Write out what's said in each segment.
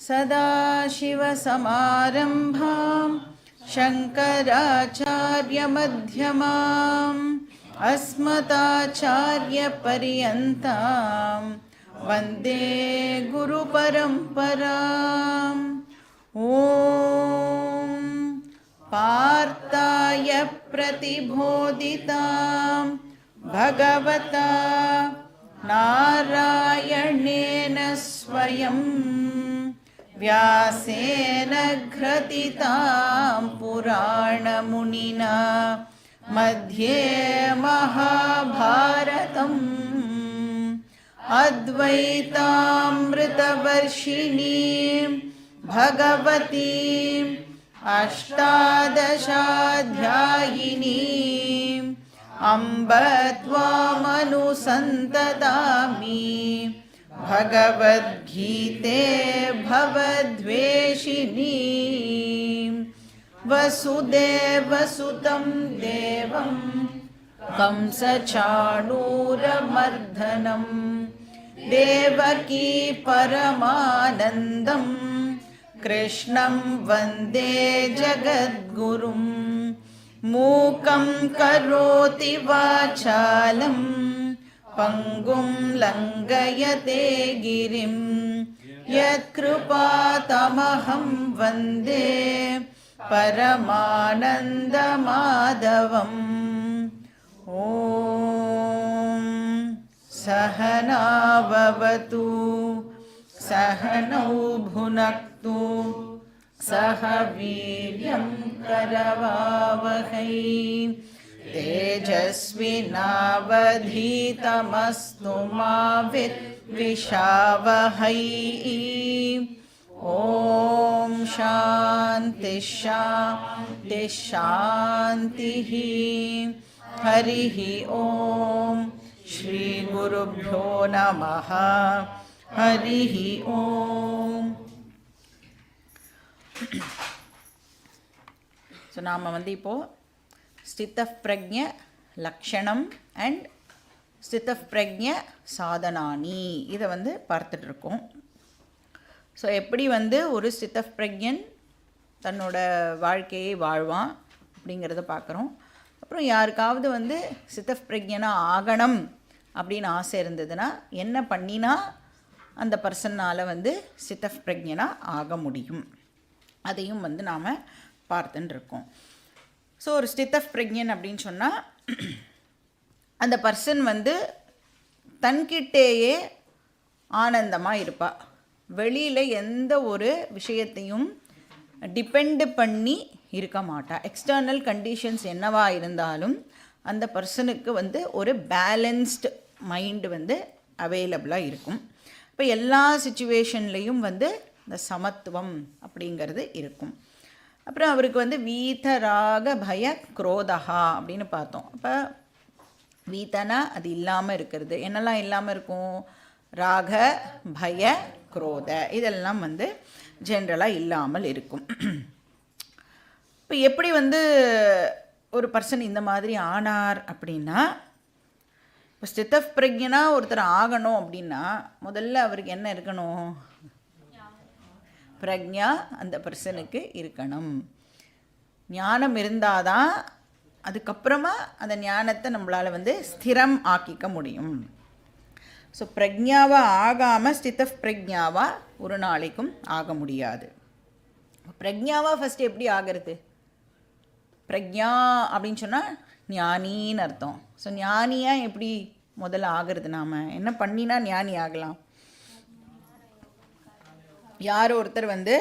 सदाशिवसमारम्भां शङ्कराचार्यमध्यमाम् अस्मदाचार्यपर्यन्तां वन्दे गुरुपरम्पराम्। ॐ पार्थाय प्रतिबोधितां भगवता नारायणेन स्वयं व्यासेन ग्रथितां पुराणमुनिना मध्ये महाभारतम् अद्वैतामृतवर्षिणीं भगवतीम् अष्टादशाध्यायिनीम् अम्ब त्वामनुसन्ततामि भगवद्गीते भवद्वेषिणीं वसुदेवसुतं देवं कंसचाणूरमर्दनं देवकी परमानन्दं कृष्णं वन्दे जगद्गुरुं मूकं करोति वाचालं पङ्गुं लङ्घयते गिरिं यत्कृपातमहं वन्दे परमानन्दमाधवम्। ॐ सहना भवतु सहनौ भुनक्तु सह वीर्यं करवावहै तेजस्विनावधीतमस्तु मा विद्विषावहै। ॐ शान्ति शान्ति शान्तिः। हरिः ॐ श्रीगुरुभ्यो नमः। हरिः ॐ। ஸோ நாம் வந்து இப்போது ஸ்திதப்பிரஜ்ஞ லக்ஷணம் அண்ட் ஸ்திதப்பிரஜ்ஞ சாதனானி இதை வந்து பார்த்துட்ருக்கோம். ஸோ எப்படி வந்து ஒரு ஸ்திதப்பிரஜ்ஞன் தன்னோட வாழ்க்கையை வாழ்வான் அப்படிங்கிறத பார்க்குறோம். அப்புறம் யாருக்காவது வந்து ஸ்திதப்பிரஜ்ஞனாக ஆகணும் அப்படின்னு ஆசை இருந்ததுன்னா என்ன பண்ணினா அந்த பர்சனால் வந்து ஸ்திதப்பிரஜ்ஞனாக ஆக முடியும் அதையும் வந்து நாம் பார்த்துட்டுருக்கோம். ஸோ ஒரு ஸ்திதப்பிரஜ்ஞன் அப்படின்னு சொன்னால் அந்த பர்சன் வந்து தன்கிட்டேயே ஆனந்தமாக இருப்பாள். வெளியில் எந்த ஒரு விஷயத்தையும் டிபெண்டு பண்ணி இருக்க மாட்டாள். எக்ஸ்டர்னல் கண்டிஷன்ஸ் என்னவாக இருந்தாலும் அந்த பர்சனுக்கு வந்து ஒரு பேலன்ஸ்டு மைண்டு வந்து அவைலபிளாக இருக்கும். இப்போ எல்லா சிச்சுவேஷன்லேயும் வந்து இந்த சமத்துவம் அப்படிங்கிறது இருக்கும். அப்புறம் அவருக்கு வந்து வீதராக பய குரோதகா அப்படின்னு பார்த்தோம். அப்போ வீதனா அது இல்லாமல் இருக்கிறது. என்னெல்லாம் இல்லாமல் இருக்கும்? ராக பய குரோத இதெல்லாம் வந்து ஜென்ரலாக இல்லாமல் இருக்கும். இப்போ எப்படி வந்து ஒரு பர்சன் இந்த மாதிரி ஆனார் அப்படின்னா, இப்போ ஸ்திதப்பிரஜ்ஞனாக ஒருத்தர் ஆகணும் அப்படின்னா முதல்ல அவருக்கு என்ன இருக்கணும்? பிரக்ஞா அந்த பர்சனுக்கு இருக்கணும். ஞானம் இருந்தால் தான் அதுக்கப்புறமா அந்த ஞானத்தை நம்மளால் வந்து ஸ்திரம் ஆக்கிக்க முடியும். ஸோ பிரக்ஞாவாக ஆகாமல் ஸ்திதப்பிரஜ்ஞாவாக ஒரு நாளைக்கும் ஆக முடியாது. பிரக்ஞாவாக ஃபஸ்ட்டு எப்படி ஆகிறது? பிரக்ஞா அப்படின்னு சொன்னால் ஞானின்னு அர்த்தம். ஸோ ஞானியாக எப்படி முதல்ல ஆகிறது? நாம் என்ன பண்ணினா ஞானி ஆகலாம்? யார் ஒருத்தர் வந்து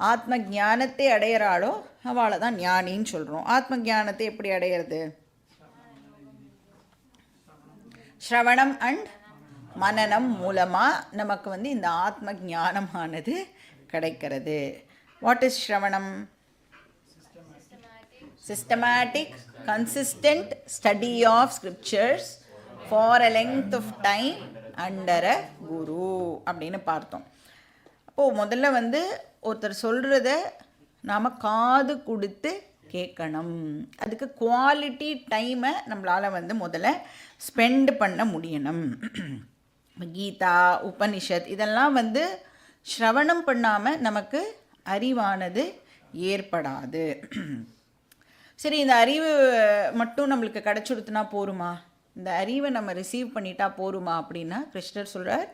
ஆத்ம ஞானத்தை அடையிறாளோ அவளை தான் ஞானின்னு சொல்கிறோம். ஆத்ம ஞானத்தை எப்படி அடையிறது? ஸ்ரவணம் அண்ட் மனனம் மூலமாக நமக்கு வந்து இந்த ஆத்ம ஞானமானது கிடைக்கிறது. வாட் இஸ் ஸ்ரவணம்? Systematic consistent study of scriptures for a length of time under a guru அப்படின்னு பார்த்தோம். அப்போது முதல்ல வந்து ஒருத்தர் சொல்கிறத நாம் காது கொடுத்து கேட்கணும். அதுக்கு குவாலிட்டி டைமை நம்மளால் வந்து முதல்ல ஸ்பெண்ட் பண்ண முடியணும். கீதா, உபனிஷத் இதெல்லாம் வந்து ஸ்ரவணம் பண்ணாமல் நமக்கு அறிவானது ஏற்படாது. சரி, இந்த அறிவு மட்டும் நம்மளுக்கு கிடச்சுடுத்துனா போருமா, இந்த அறிவை நம்ம ரிசீவ் பண்ணிட்டா போருமா அப்படின்னா கிருஷ்ணர் சொல்கிறார்,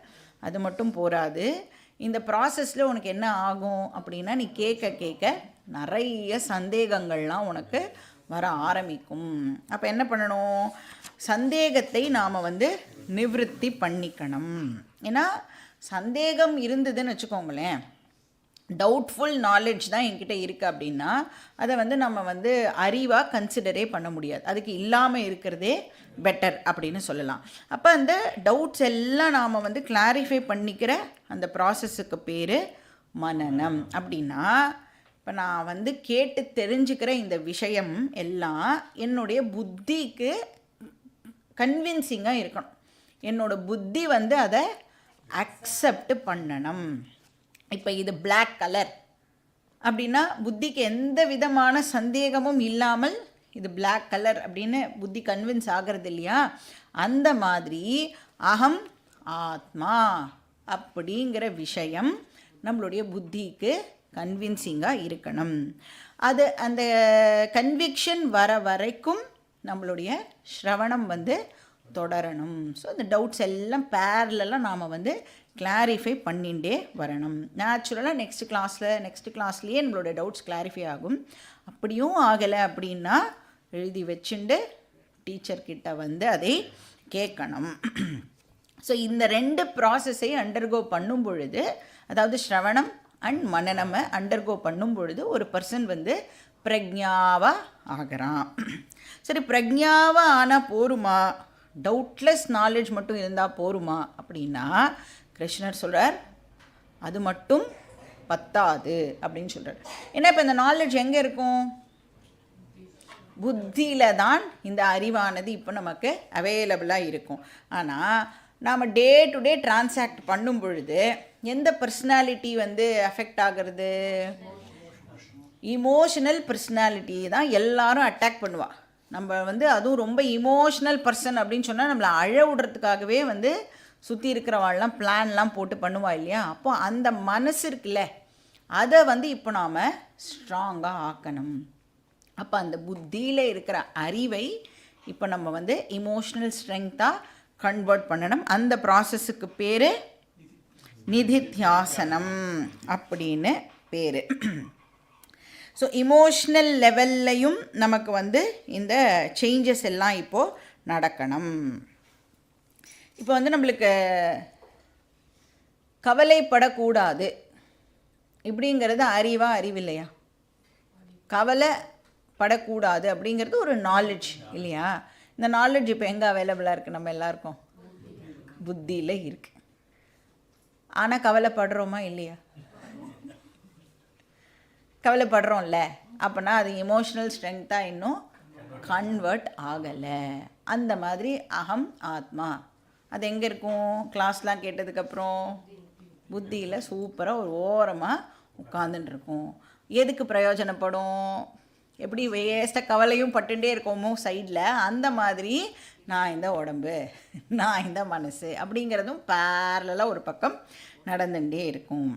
அது மட்டும் போராது. இந்த ப்ராசஸில் உனக்கு என்ன ஆகும் அப்படின்னா, நீ கேட்க கேட்க நிறைய சந்தேகங்கள்லாம் உனக்கு வர ஆரம்பிக்கும். அப்போ என்ன பண்ணணும், சந்தேகத்தை நாம் நிவிருத்தி பண்ணிக்கணும். ஏன்னா சந்தேகம் இருந்ததுன்னு வச்சுக்கோங்களேன், டவுட்ஃபுல் நாலேஜ் தான் என்கிட்ட இருக்குது அப்படின்னா அதை நம்ம அறிவாக கன்சிடரே பண்ண முடியாது. அதுக்கு இல்லாமல் இருக்கிறதே பெட்டர் அப்படின்னு சொல்லலாம். அப்போ அந்த டவுட்ஸ் எல்லாம் நாம் கிளாரிஃபை பண்ணிக்கிற அந்த ப்ராசஸுக்கு பேர் மனனம். அப்படின்னா இப்போ நான் கேட்டு தெரிஞ்சுக்கிற இந்த விஷயம் எல்லாம் என்னுடைய புத்திக்கு கன்வின்சிங்காக இருக்கணும். என்னோட புத்தி அதை அக்செப்ட் பண்ணணும். இப்போ இது பிளாக் கலர் அப்படின்னா புத்திக்கு எந்த விதமான சந்தேகமும் இல்லாமல் இது பிளாக் கலர் அப்படின்னு புத்தி கன்வின்ஸ் ஆகிறது இல்லையா, அந்த மாதிரி அகம் ஆத்மா அப்படிங்கிற விஷயம் நம்மளுடைய புத்திக்கு கன்வின்சிங்காக இருக்கணும். அது அந்த கன்விக்ஷன் வர வரைக்கும் நம்மளுடைய ஸ்ரவணம் தொடரணும். ஸோ இந்த டவுட்ஸ் எல்லாம் பேரலெல்லாம் நாம் கிளாரிஃபை பண்ணிகிட்டே வரணும். நேச்சுரலாக நெக்ஸ்ட் கிளாஸ்லேயே நம்மளோட டவுட்ஸ் கிளாரிஃபை ஆகும். அப்படியும் ஆகலை அப்படின்னா எழுதி வச்சுண்டு டீச்சர்கிட்ட அதை கேட்கணும். ஸோ இந்த 2 ப்ராசஸை அண்டர்கோ பண்ணும் பொழுது, அதாவது ஸ்ரவணம் அண்ட் மனனமை அண்டர்கோ பண்ணும் பொழுது ஒரு பர்சன் பிரக்ஞாவாக ஆகிறான். சரி, பிரக்ஞாவாக ஆனால் போருமா, டவுட்லெஸ் நாலேஜ் மட்டும் இருந்தால் போருமா அப்படின்னா கிருஷ்ணர் சொல்கிறார், அது மட்டும் பத்தாது அப்படின்னு சொல்கிறார். ஏன்னா இப்போ இந்த நாலேஜ் எங்கே இருக்கும், புத்தியில் தான் இந்த அறிவானது இப்போ நமக்கு அவைலபிளாக இருக்கும். ஆனால் நாம் டே டு டே டிரான்சாக்ட் பண்ணும் பொழுது எந்த பர்சனாலிட்டி அஃபெக்ட் ஆகிறது, இமோஷனல் பர்சனாலிட்டி தான் எல்லாரும் அட்டாக் பண்ணுவாள். நம்ம அதுவும் ரொம்ப இமோஷ்னல் பர்சன் அப்படின்னு சொன்னால் நம்மளை அழ விடுறதுக்காகவே சுற்றி இருக்கிறவாள்லாம் பிளான்லாம் போட்டு பண்ணுவா இல்லையா. அப்போ அந்த மனசு இருக்குல்ல, அதை இப்போ நாம் ஸ்ட்ராங்காக ஆக்கணும். அப்போ அந்த புத்தியில் இருக்கிற அறிவை இப்போ நம்ம இமோஷ்னல் ஸ்ட்ரெங்க்த்தாக கன்வெர்ட் பண்ணணும். அந்த ப்ராசஸுக்கு பேர் நிதித்தியாசனம் அப்படின்னு பேர். ஸோ இமோஷ்னல் லெவல்லையும் நமக்கு இந்த சேஞ்சஸ் எல்லாம் இப்போது நடக்கணும். இப்போ நம்மளுக்கு கவலைப்படக்கூடாது இப்படிங்கிறது அறிவில்லையா? கவலைப்படக்கூடாது அப்படிங்கிறது ஒரு நாலேஜ் இல்லையா? இந்த நாலேஜ் இப்போ எங்கே அவைலபிளாக இருக்குது, நம்ம எல்லாருக்கும் புத்தியில் இருக்குது. ஆனால் கவலைப்படுறோமா இல்லையா? கவலைப்படுறோம்ல, அப்போனா அது இமோஷ்னல் ஸ்ட்ரெங்க்த்தாக இன்னும் கன்வெர்ட் ஆகலை. அந்த மாதிரி அகம் ஆத்மா அது எங்கே இருக்கும், கிளாஸ்லாம் கேட்டதுக்கப்புறம் புத்தியில் சூப்பராக ஒரு ஓரமாக உட்காந்துட்டுருக்கும். எதுக்கு பிரயோஜனப்படும், எப்படி வேஸ்ட்டாக கவலையும் பட்டுட்டே இருக்கோமோ சைடில், அந்த மாதிரி நான் இந்த உடம்பு, நான் இந்த மனசு அப்படிங்கிறதும் பேரலாக ஒரு பக்கம் நடந்துகிட்டே இருக்கும்.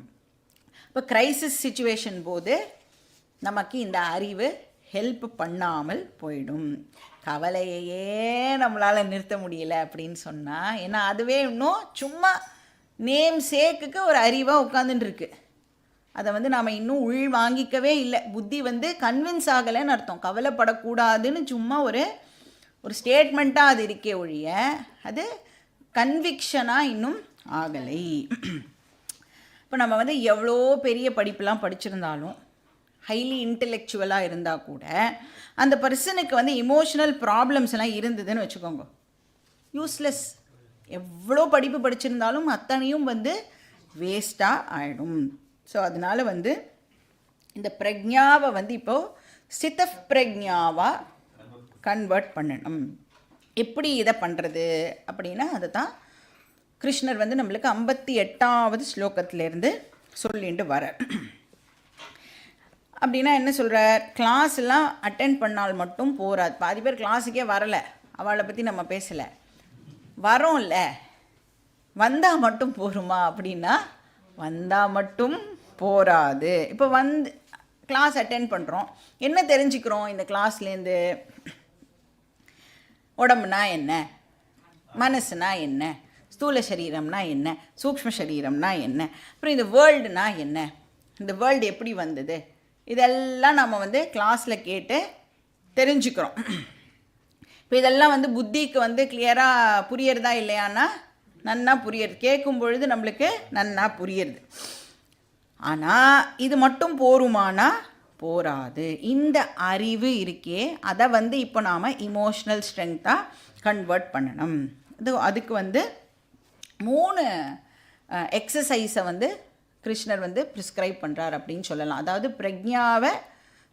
இப்போ க்ரைசிஸ் சிச்சுவேஷன் போது நமக்கு இந்த அறிவு ஹெல்ப் பண்ணாமல் போயிடும். கவலையையே நம்மளால் நிறுத்த முடியல அப்படின்னு சொன்னால், ஏன்னா அதுவே இன்னும் சும்மா நேம் சேக்குக்கு ஒரு அறிவாக உட்காந்துட்டுருக்கு. அதை நாம் இன்னும் உள் வாங்கிக்கவே இல்லை. புத்தி கன்வின்ஸ் ஆகலைன்னு அர்த்தம். கவலைப்படக்கூடாதுன்னு சும்மா ஒரு ஸ்டேட்மெண்ட்டாக அது இருக்கே ஒழிய அது கன்விக்ஷனாக இன்னும் ஆகலை. இப்போ நம்ம எவ்வளோ பெரிய படிப்புலாம் படிச்சிருந்தாலும், ஹைலி இன்டெலெக்சுவலாக இருந்தால் கூட அந்த பர்சனுக்கு இமோஷனல் ப்ராப்ளம்ஸ் எல்லாம் இருந்ததுன்னு வச்சுக்கோங்க, யூஸ்லெஸ். எவ்வளோ படிப்பு படிச்சிருந்தாலும் அத்தனையும் வேஸ்ட்டாக ஆகிடும். ஸோ அதனால் இந்த பிரக்ஞாவை இப்போது ஸ்தித பிரக்ஞாவாக கன்வெர்ட் பண்ணணும். எப்படி இதை பண்ணுறது அப்படின்னா அதை தான் கிருஷ்ணர் நம்மளுக்கு 58வது ஸ்லோகத்திலேருந்து சொல்லிட்டு வர. அப்படின்னா என்ன சொல்கிறார், கிளாஸ் எல்லாம் அட்டென்ட் பண்ணால் மட்டும் போகாது. பாதி பேர் கிளாஸுக்கே வரலை, அவளை பற்றி நம்ம பேசலை. வரோம்ல, வந்தால் மட்டும் போருமா அப்படின்னா வந்தால் மட்டும் போராது. இப்போ வந்து கிளாஸ் அட்டென்ட் பண்ணுறோம், என்ன தெரிஞ்சுக்கிறோம் இந்த கிளாஸ்லேருந்து? உடம்புனா என்ன, மனசுனா என்ன, ஸ்தூல சரீரம்னா என்ன, சூக்ஷ்ம சரீரம்னா என்ன, அப்புறம் இந்த வேர்ல்டுனா என்ன, இந்த வேர்ல்டு எப்படி வந்தது, இதெல்லாம் நம்ம வந்து கிளாஸில் கேட்டு தெரிஞ்சுக்கிறோம். இப்போ இதெல்லாம் வந்து புத்திக்கு வந்து கிளியராக புரியறதா இல்லையான்னா நன்னா புரியுறது, கேட்கும் பொழுது நம்மளுக்கு நன்னா புரியுறது. ஆனால் இது மட்டும் போருமானா போராது. இந்த அறிவு இருக்கே அதை வந்து இப்போ நாம் இமோஷ்னல் ஸ்ட்ரென்த்தாக கன்வெர்ட் பண்ணணும். அதுக்கு வந்து 3 எக்ஸசைஸை வந்து கிருஷ்ணர் வந்து ப்ரிஸ்கிரைப் பண்ணுறார் அப்படின்னு சொல்லலாம். அதாவது பிரக்ஞாவை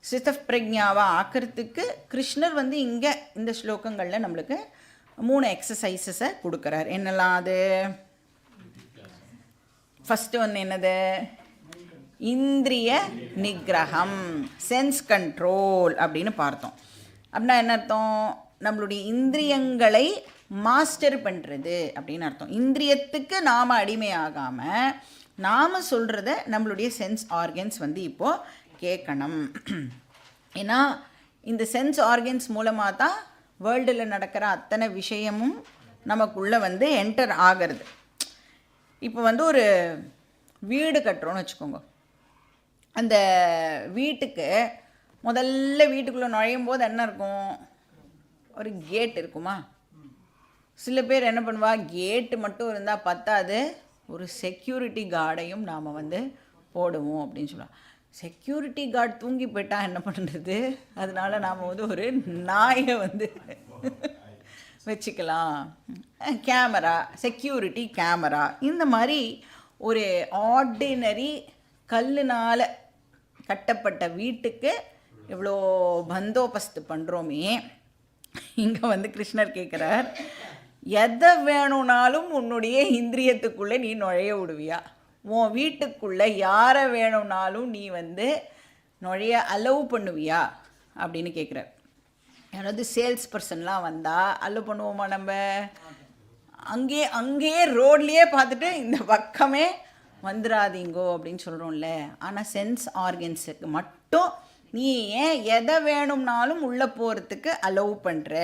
சித்த பிரக்ஞாவை ஆக்கிறதுக்கு கிருஷ்ணர் வந்து இங்கே இந்த ஸ்லோகங்களில் நம்மளுக்கு 3 எக்ஸசைசஸை கொடுக்குறார். என்னெல்லாம் அது? ஃபஸ்ட்டு ஒன்று என்னது? இந்திரிய நிகிரகம், சென்ஸ் கண்ட்ரோல் அப்படின்னு பார்த்தோம். அப்படின்னா என்ன அர்த்தம்? நம்மளுடைய இந்திரியங்களை மாஸ்டர் பண்ணுறது அப்படின்னு அர்த்தம். இந்திரியத்துக்கு நாம் அடிமையாகாமல் நாம் சொல்கிறத நம்மளுடைய சென்ஸ் ஆர்கன்ஸ் வந்து இப்போது கேட்கணும். ஏன்னா இந்த சென்ஸ் ஆர்கன்ஸ் மூலமாக தான் வேர்ல்டில் நடக்கிற அத்தனை விஷயமும் நமக்குள்ளே வந்து என்டர் ஆகிறது. இப்போ வந்து ஒரு வீடு கட்டுறோன்னு வச்சுக்கோங்க. அந்த வீட்டுக்கு முதல்ல வீட்டுக்குள்ளே நுழையும் போது என்ன இருக்கும்? ஒரு கேட் இருக்குமா? சில பேர் என்ன பண்ணுவா, கேட்டு மட்டும் இருந்தால் பத்தாது, ஒரு செக்யூரிட்டி கார்டையும் நாம் வந்து போடுவோம் அப்படின்னு சொல்லலாம். செக்யூரிட்டி கார்டு தூங்கி போயிட்டா என்ன பண்ணுறது? அதனால நாம் வந்து ஒரு நாயை வந்து வச்சுக்கலாம். கேமரா, செக்யூரிட்டி கேமரா, இந்த மாதிரி ஒரு ஆர்டினரி கல்லுனால் கட்டப்பட்ட வீட்டுக்கு இவ்வளோ பந்தோபஸ்து பண்ணுறோமே, இங்கே வந்து கிருஷ்ணர் கேட்குறார், எதை வேணும்னாலும் உன்னுடைய இந்திரியத்துக்குள்ளே நீ நுழைய விடுவியா? உன் வீட்டுக்குள்ளே யாரை வேணும்னாலும் நீ வந்து நுழைய அலோவ் பண்ணுவியா அப்படின்னு கேட்குறார். யாராவது சேல்ஸ் பர்சன்லாம் வந்தால் அலோவ் பண்ணுவோமா நம்ம? அங்கேயே ரோட்லேயே பார்த்துட்டு இந்த பக்கமே வந்துடாதீங்கோ அப்படின்னு சொல்கிறோம்ல. ஆனால் சென்ஸ் ஆர்கன்ஸுக்கு மட்டும் நீ ஏன் எதை வேணும்னாலும் உள்ளே போகிறதுக்கு அலோவ் பண்ணுற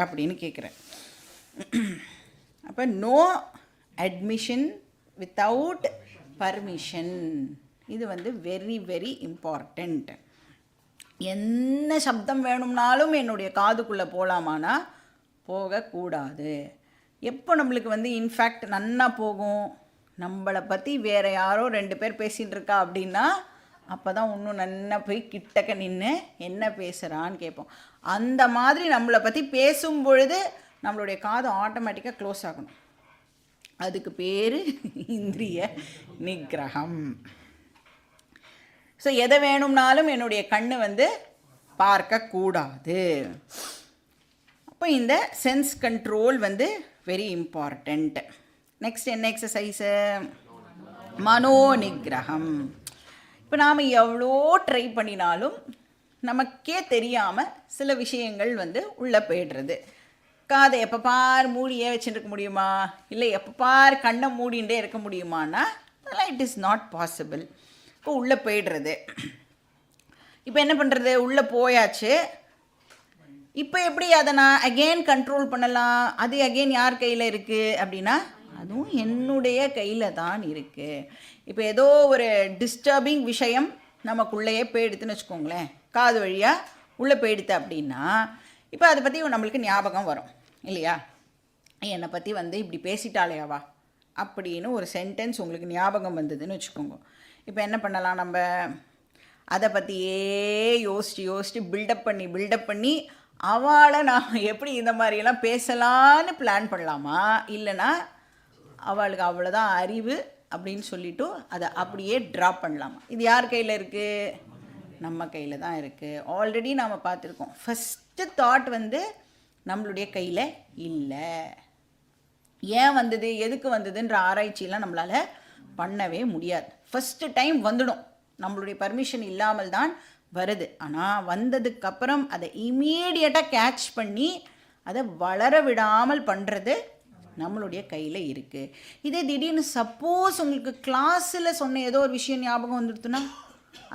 அப்படின்னு கேட்குறேன். அப்போ நோ அட்மிஷன் வித்தவுட் பர்மிஷன், இது வந்து வெரி வெரி இம்பார்ட்டண்ட். என்ன சப்தம் வேணும்னாலும் என்னுடைய காதுக்குள்ளே போகலாமானா போகக்கூடாது. எப்போ நம்மளுக்கு வந்து இன்ஃபேக்ட் நன்னா போகும்? நம்மளை பற்றி வேறு யாரோ 2 பேர் பேசிகிட்டு இருக்கா அப்படின்னா அப்போ தான் இன்னும் நன்னா போய் கிட்டக்க நின்று என்ன பேசுகிறான்னு கேட்போம். அந்த மாதிரி நம்மளை பற்றி பேசும் பொழுது நம்மளுடைய காது ஆட்டோமேட்டிக்காக க்ளோஸ் ஆகணும். அதுக்கு பேர் இந்திரிய நிகிரகம். ஸோ எதை வேணும்னாலும் என்னுடைய கண்ணு வந்து பார்க்கக்கூடாது. அப்போ இந்த சென்ஸ் கண்ட்ரோல் வந்து வெரி இம்பார்ட்டண்ட். நெக்ஸ்ட் என்ன எக்ஸசைஸு? மனோ நிகிரகம். இப்போ நாம் எவ்வளோ ட்ரை பண்ணினாலும் நமக்கே தெரியாமல் சில விஷயங்கள் வந்து உள்ளே போய்டுறது. காதை எப்போ பார் மூடியே வச்சுருக்க முடியுமா? இல்லை எப்போ பார் கண்ணை மூடிகிட்டே இருக்க முடியுமான்னா அதெல்லாம் இட் இஸ் நாட் பாசிபிள். இப்போ உள்ளே போய்டுறது. இப்போ என்ன பண்ணுறது? உள்ளே போயாச்சு. இப்போ எப்படி அதை நான் அகெயின் கண்ட்ரோல் பண்ணலாம்? அது அகெயின் யார் கையில் இருக்குது அப்படின்னா அதுவும் என்னுடைய கையில் தான் இருக்குது. இப்போ ஏதோ ஒரு டிஸ்டர்பிங் விஷயம் நமக்குள்ளேயே போயிடுத்துன்னு வச்சுக்கோங்களேன், காது வழியாக உள்ளே போயிடுத்து அப்படின்னா இப்போ அதை பற்றி நம்மளுக்கு ஞாபகம் வரும் இல்லையா? என்னை பற்றி வந்து இப்படி பேசிட்டாலேயாவா அப்படின்னு ஒரு சென்டென்ஸ் உங்களுக்கு ஞாபகம் வந்ததுன்னு வச்சுக்கோங்க. இப்போ என்ன பண்ணலாம்? நம்ம அதை பற்றியே யோசித்து பில்டப் பண்ணி அவளை நான் எப்படி இந்த மாதிரியெல்லாம் பேசலான்னு பிளான் பண்ணலாமா? இல்லைனா அவளுக்கு அவ்வளோதான் அறிவு அப்படின்னு சொல்லிவிட்டு அதை அப்படியே ட்ராப் பண்ணலாமா? இது யார் கையில் இருக்குது? நம்ம கையில் தான் இருக்குது. ஆல்ரெடி நாம் பார்த்துருக்கோம், ஃபஸ்ட்டு தாட் வந்து நம்மளுடைய கையில் இல்லை. ஏன் வந்தது, எதுக்கு வந்ததுன்ற ஆராய்ச்சியெல்லாம் நம்மளால் பண்ணவே முடியாது. ஃபஸ்ட்டு டைம் வந்துடும், நம்மளுடைய பர்மிஷன் இல்லாமல் தான் வருது. ஆனால் வந்ததுக்கப்புறம் அதை இமீடியட்டாக கேட்ச் பண்ணி அதை வளர விடாமல் பண்ணுறது நம்மளுடைய கையில் இருக்குது. இதே திடீர்னு சப்போஸ் உங்களுக்கு கிளாஸில் சொன்ன ஏதோ ஒரு விஷயம் ஞாபகம் வந்துடுத்துன்னா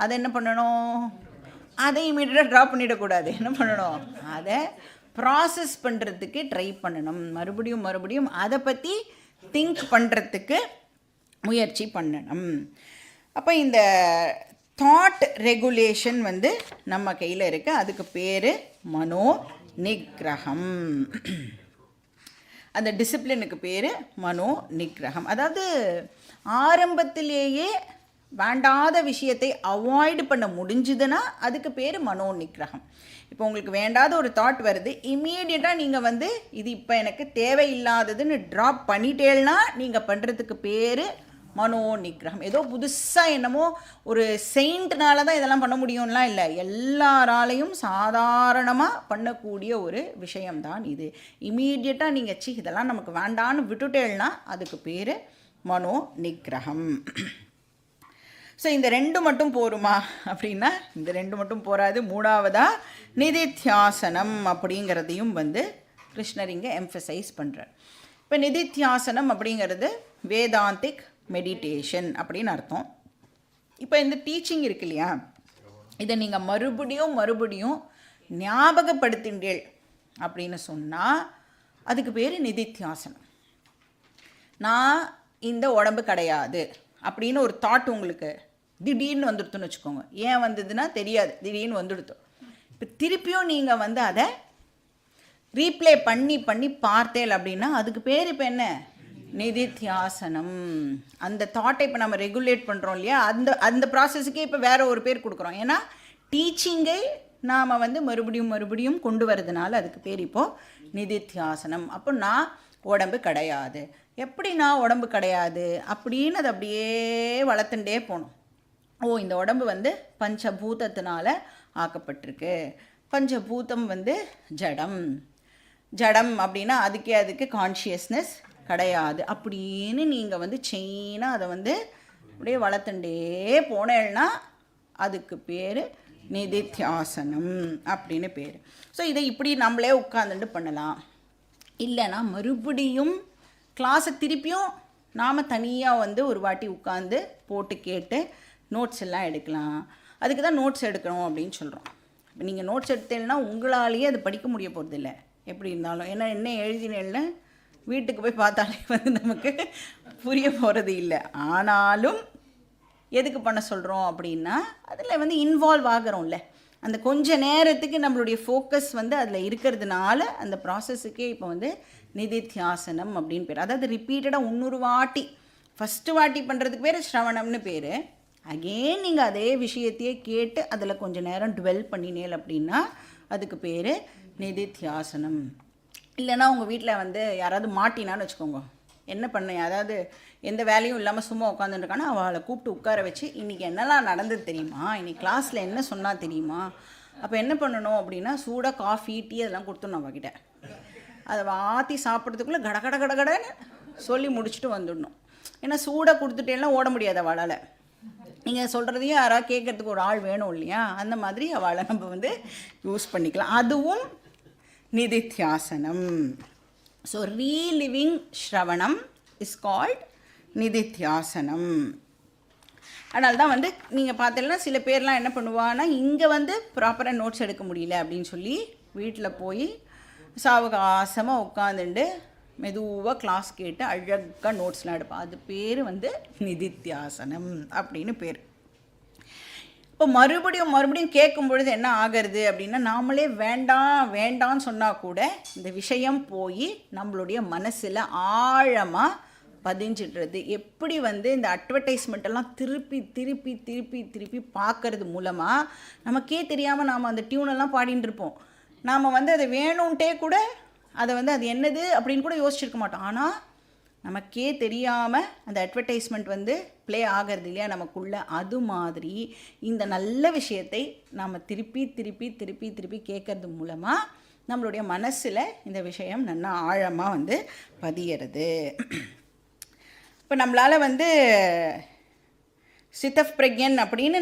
அதை என்ன பண்ணணும்? அதை இமீடியட்டாக ட்ராப் பண்ணிடக்கூடாது. என்ன பண்ணணும்? அதை ப்ராசஸ் பண்ணுறதுக்கு ட்ரை பண்ணணும். மறுபடியும் மறுபடியும் அதை பற்றி திங்க் பண்ணுறதுக்கு முயற்சி பண்ணணும். அப்போ இந்த தாட் ரெகுலேஷன் வந்து நம்ம கையில் இருக்குது. அதுக்கு பேர் மனோ நிகிரகம். அந்த டிசிப்ளினுக்கு பேர் மனோ நிகிரகம். அதாவது ஆரம்பத்திலேயே வேண்டாத விஷயத்தை அவாய்டு பண்ண முடிஞ்சுதுன்னா அதுக்கு பேர் மனோ நிகிரகம். இப்போ உங்களுக்கு வேண்டாத ஒரு தாட் வருது, இம்மீடியட்டாக நீங்கள் வந்து இது இப்போ எனக்கு தேவையில்லாததுன்னு ட்ராப் பண்ணிட்டேன்னா நீங்கள் பண்ணுறதுக்கு பேர் மனோ நிகிரகம். ஏதோ புதுசாக என்னமோ ஒரு செயிண்ட்னால தான் இதெல்லாம் பண்ண முடியும்லாம் இல்லை, எல்லாராலையும் சாதாரணமாக பண்ணக்கூடிய ஒரு விஷயம்தான் இது. இமீடியட்டாக நீங்கள் இதெல்லாம் நமக்கு வேண்டான்னு விட்டுட்டேன்னா அதுக்கு பேர் மனோ நிகிரகம். ஸோ இந்த ரெண்டு மட்டும் போருமா அப்படின்னா இந்த ரெண்டு மட்டும் போராது. மூணாவதாக நிதித்தியாசனம் அப்படிங்கிறதையும் வந்து கிருஷ்ணர் இங்கே எம்ஃபசைஸ் பண்ணுறார். இப்போ நிதித்தியாசனம் அப்படிங்கிறது வேதாந்திக் மெடிடேஷன் அப்படின்னு அர்த்தம். இப்போ இந்த டீச்சிங் இருக்கு இல்லையா, இதை நீங்கள் மறுபடியும் மறுபடியும் ஞாபகப்படுத்தின்றீள் அப்படின்னு சொன்னால் அதுக்கு பேர் நிதித்தியாசனம். நான் இந்த உடம்பு கிடையாது அப்படின்னு ஒரு தாட் உங்களுக்கு திடீர்னு வந்துடுத்துன்னு வச்சுக்கோங்க. ஏன் வந்ததுன்னா தெரியாது, திடீர்னு வந்துடுத்து. இப்போ திருப்பியும் நீங்கள் வந்து அதை ரீப்ளே பண்ணி பண்ணி பார்த்தேல் அப்படின்னா அதுக்கு பேர் இப்போ என்ன? நிதித்தியாசனம். அந்த தாட்டை இப்போ நம்ம ரெகுலேட் பண்ணுறோம் இல்லையா, அந்த அந்த ப்ராசஸுக்கே இப்போ வேறு ஒரு பேர் கொடுக்குறோம். ஏன்னா டீச்சிங்கை நாம் வந்து மறுபடியும் மறுபடியும் கொண்டு வரதுனால அதுக்கு பேர் இப்போது நிதித்தியாசனம். அப்போ நான் உடம்பு கிடையாது. எப்படி நான் உடம்பு கிடையாது அப்படின்னு அதை அப்படியே வளர்த்துட்டே போகணும். இந்த உடம்பு வந்து பஞ்சபூதத்தினால ஆக்கப்பட்டிருக்கு. பஞ்சபூதம் வந்து ஜடம். ஜடம் அப்படின்னா அதுக்கு கான்ஷியஸ்னஸ் கிடையாது அப்படின்னு நீங்கள் வந்து செயினாக அதை வந்து அப்படியே வளர்த்துட்டே போனேன்னா அதுக்கு பேர் நிதித்தியாசனம் அப்படின்னு பேர். ஸோ இதை இப்படி நம்மளே உட்காந்துட்டு பண்ணலாம். இல்லைன்னா மறுபடியும் கிளாஸை திருப்பியும் நாம் தனியாக வந்து ஒரு வாட்டி உட்காந்து போட்டு கேட்டு நோட்ஸ் எல்லாம் எடுக்கலாம். அதுக்கு தான் நோட்ஸ் எடுக்கணும் அப்படின்னு சொல்கிறோம். இப்போ நீங்கள் நோட்ஸ் எடுத்தேன்னா உங்களாலேயே அது படிக்க முடிய போகிறதில்ல எப்படி இருந்தாலும். ஏன்னா என்ன எழுதினேன்னு வீட்டுக்கு போய் பார்த்தாலே வந்து நமக்கு புரிய போகிறது இல்லை. ஆனாலும் எதுக்கு பண்ண சொல்கிறோம் அப்படின்னா அதில் வந்து இன்வால்வ் ஆகிறோம்ல, அந்த கொஞ்ச நேரத்துக்கு நம்மளுடைய ஃபோக்கஸ் வந்து அதில் இருக்கிறதுனால அந்த ப்ராசஸுக்கே இப்போ வந்து நிதித்தியாசனம் அப்படின்னு பேர். அதாவது ரிப்பீட்டடாக 3 வாட்டி, ஃபஸ்ட்டு வாட்டி பண்ணுறதுக்கு பேர் ஸ்ரவணம்னு பேர். அகெயின் நீங்கள் அதே விஷயத்தையே கேட்டு அதில் கொஞ்சம் நேரம் டுவெல் பண்ணினேல் அப்படின்னா அதுக்கு பேர் நிதித்தியாசனம். இல்லைன்னா உங்கள் வீட்டில் வந்து யாராவது மாட்டினான்னு வச்சுக்கோங்க, என்ன பண்ண, அதாவது எந்த வேலையும் இல்லாமல் சும்மா உட்காந்துருக்கானா அவளை கூப்பிட்டு உட்கார வச்சு இன்றைக்கி என்னெல்லாம் நடந்தது தெரியுமா, இன்றைக்கி கிளாஸில் என்ன சொன்னால் தெரியுமா, அப்போ என்ன பண்ணணும் அப்படின்னா சூடாக காஃபி டீ அதெல்லாம் கொடுத்துடணும் அவகிட்ட. அதை வாத்தி சாப்பிட்றதுக்குள்ளே கடன்னு சொல்லி முடிச்சுட்டு வந்துடணும். ஏன்னா சூடாக கொடுத்துட்டேன்னா ஓட முடியாது அவளால். நீங்கள் சொல்கிறதையும் யாராவது கேட்குறதுக்கு ஒரு ஆள் வேணும் இல்லையா, அந்த மாதிரி அவளை நம்ம வந்து யூஸ் பண்ணிக்கலாம். அதுவும் நிதித்தியாசனம். ஸோ ரீலிவிங் ஸ்ரவணம் இஸ் கால்ட் நிதித்தியாசனம். அதனால தான் வந்து நீங்கள் பார்த்தீங்கன்னா சில பேர்லாம் என்ன பண்ணுவான்னா இங்கே வந்து ப்ராப்பராக நோட்ஸ் எடுக்க முடியல அப்படின்னு சொல்லி வீட்டில் போய் சாவகாசமாக உட்காந்துட்டு மெதுவாக கிளாஸ் கேட்டு அழகாக நோட்ஸ்லாம் எடுப்பாள். அது பேர் வந்து நிதித்தியாசனம் அப்படின்னு பேர். இப்போ மறுபடியும் கேட்கும் பொழுது என்ன ஆகிறது அப்படின்னா நாமளே வேண்டான்னு சொன்னால் கூட இந்த விஷயம் போய் நம்மளுடைய மனசில் ஆழமாக பதிஞ்சிடுறது. எப்படி வந்து இந்த அட்வர்டைஸ்மெண்ட்டெல்லாம் திருப்பி பார்க்கறது மூலமாக நமக்கே தெரியாமல் நாம் அந்த டியூனெல்லாம் பாடின்னு இருப்போம். நாம் வந்து அதை வேணும்ன்ட்டே கூட அதை வந்து அது என்னது அப்படின்னு கூட யோசிச்சிருக்க மாட்டோம். ஆனால் நமக்கே தெரியாமல் அந்த அட்வர்டைஸ்மெண்ட் வந்து ப்ளே ஆகிறது இல்லையா நமக்குள்ளே. அது மாதிரி இந்த நல்ல விஷயத்தை நாம் திருப்பி கேட்கறது மூலமாக நம்மளுடைய மனசில் இந்த விஷயம் நல்லா ஆழமாக வந்து பதியறது. இப்போ நம்மளால் வந்து சித்தப் பிரக்யன் அப்படின்னு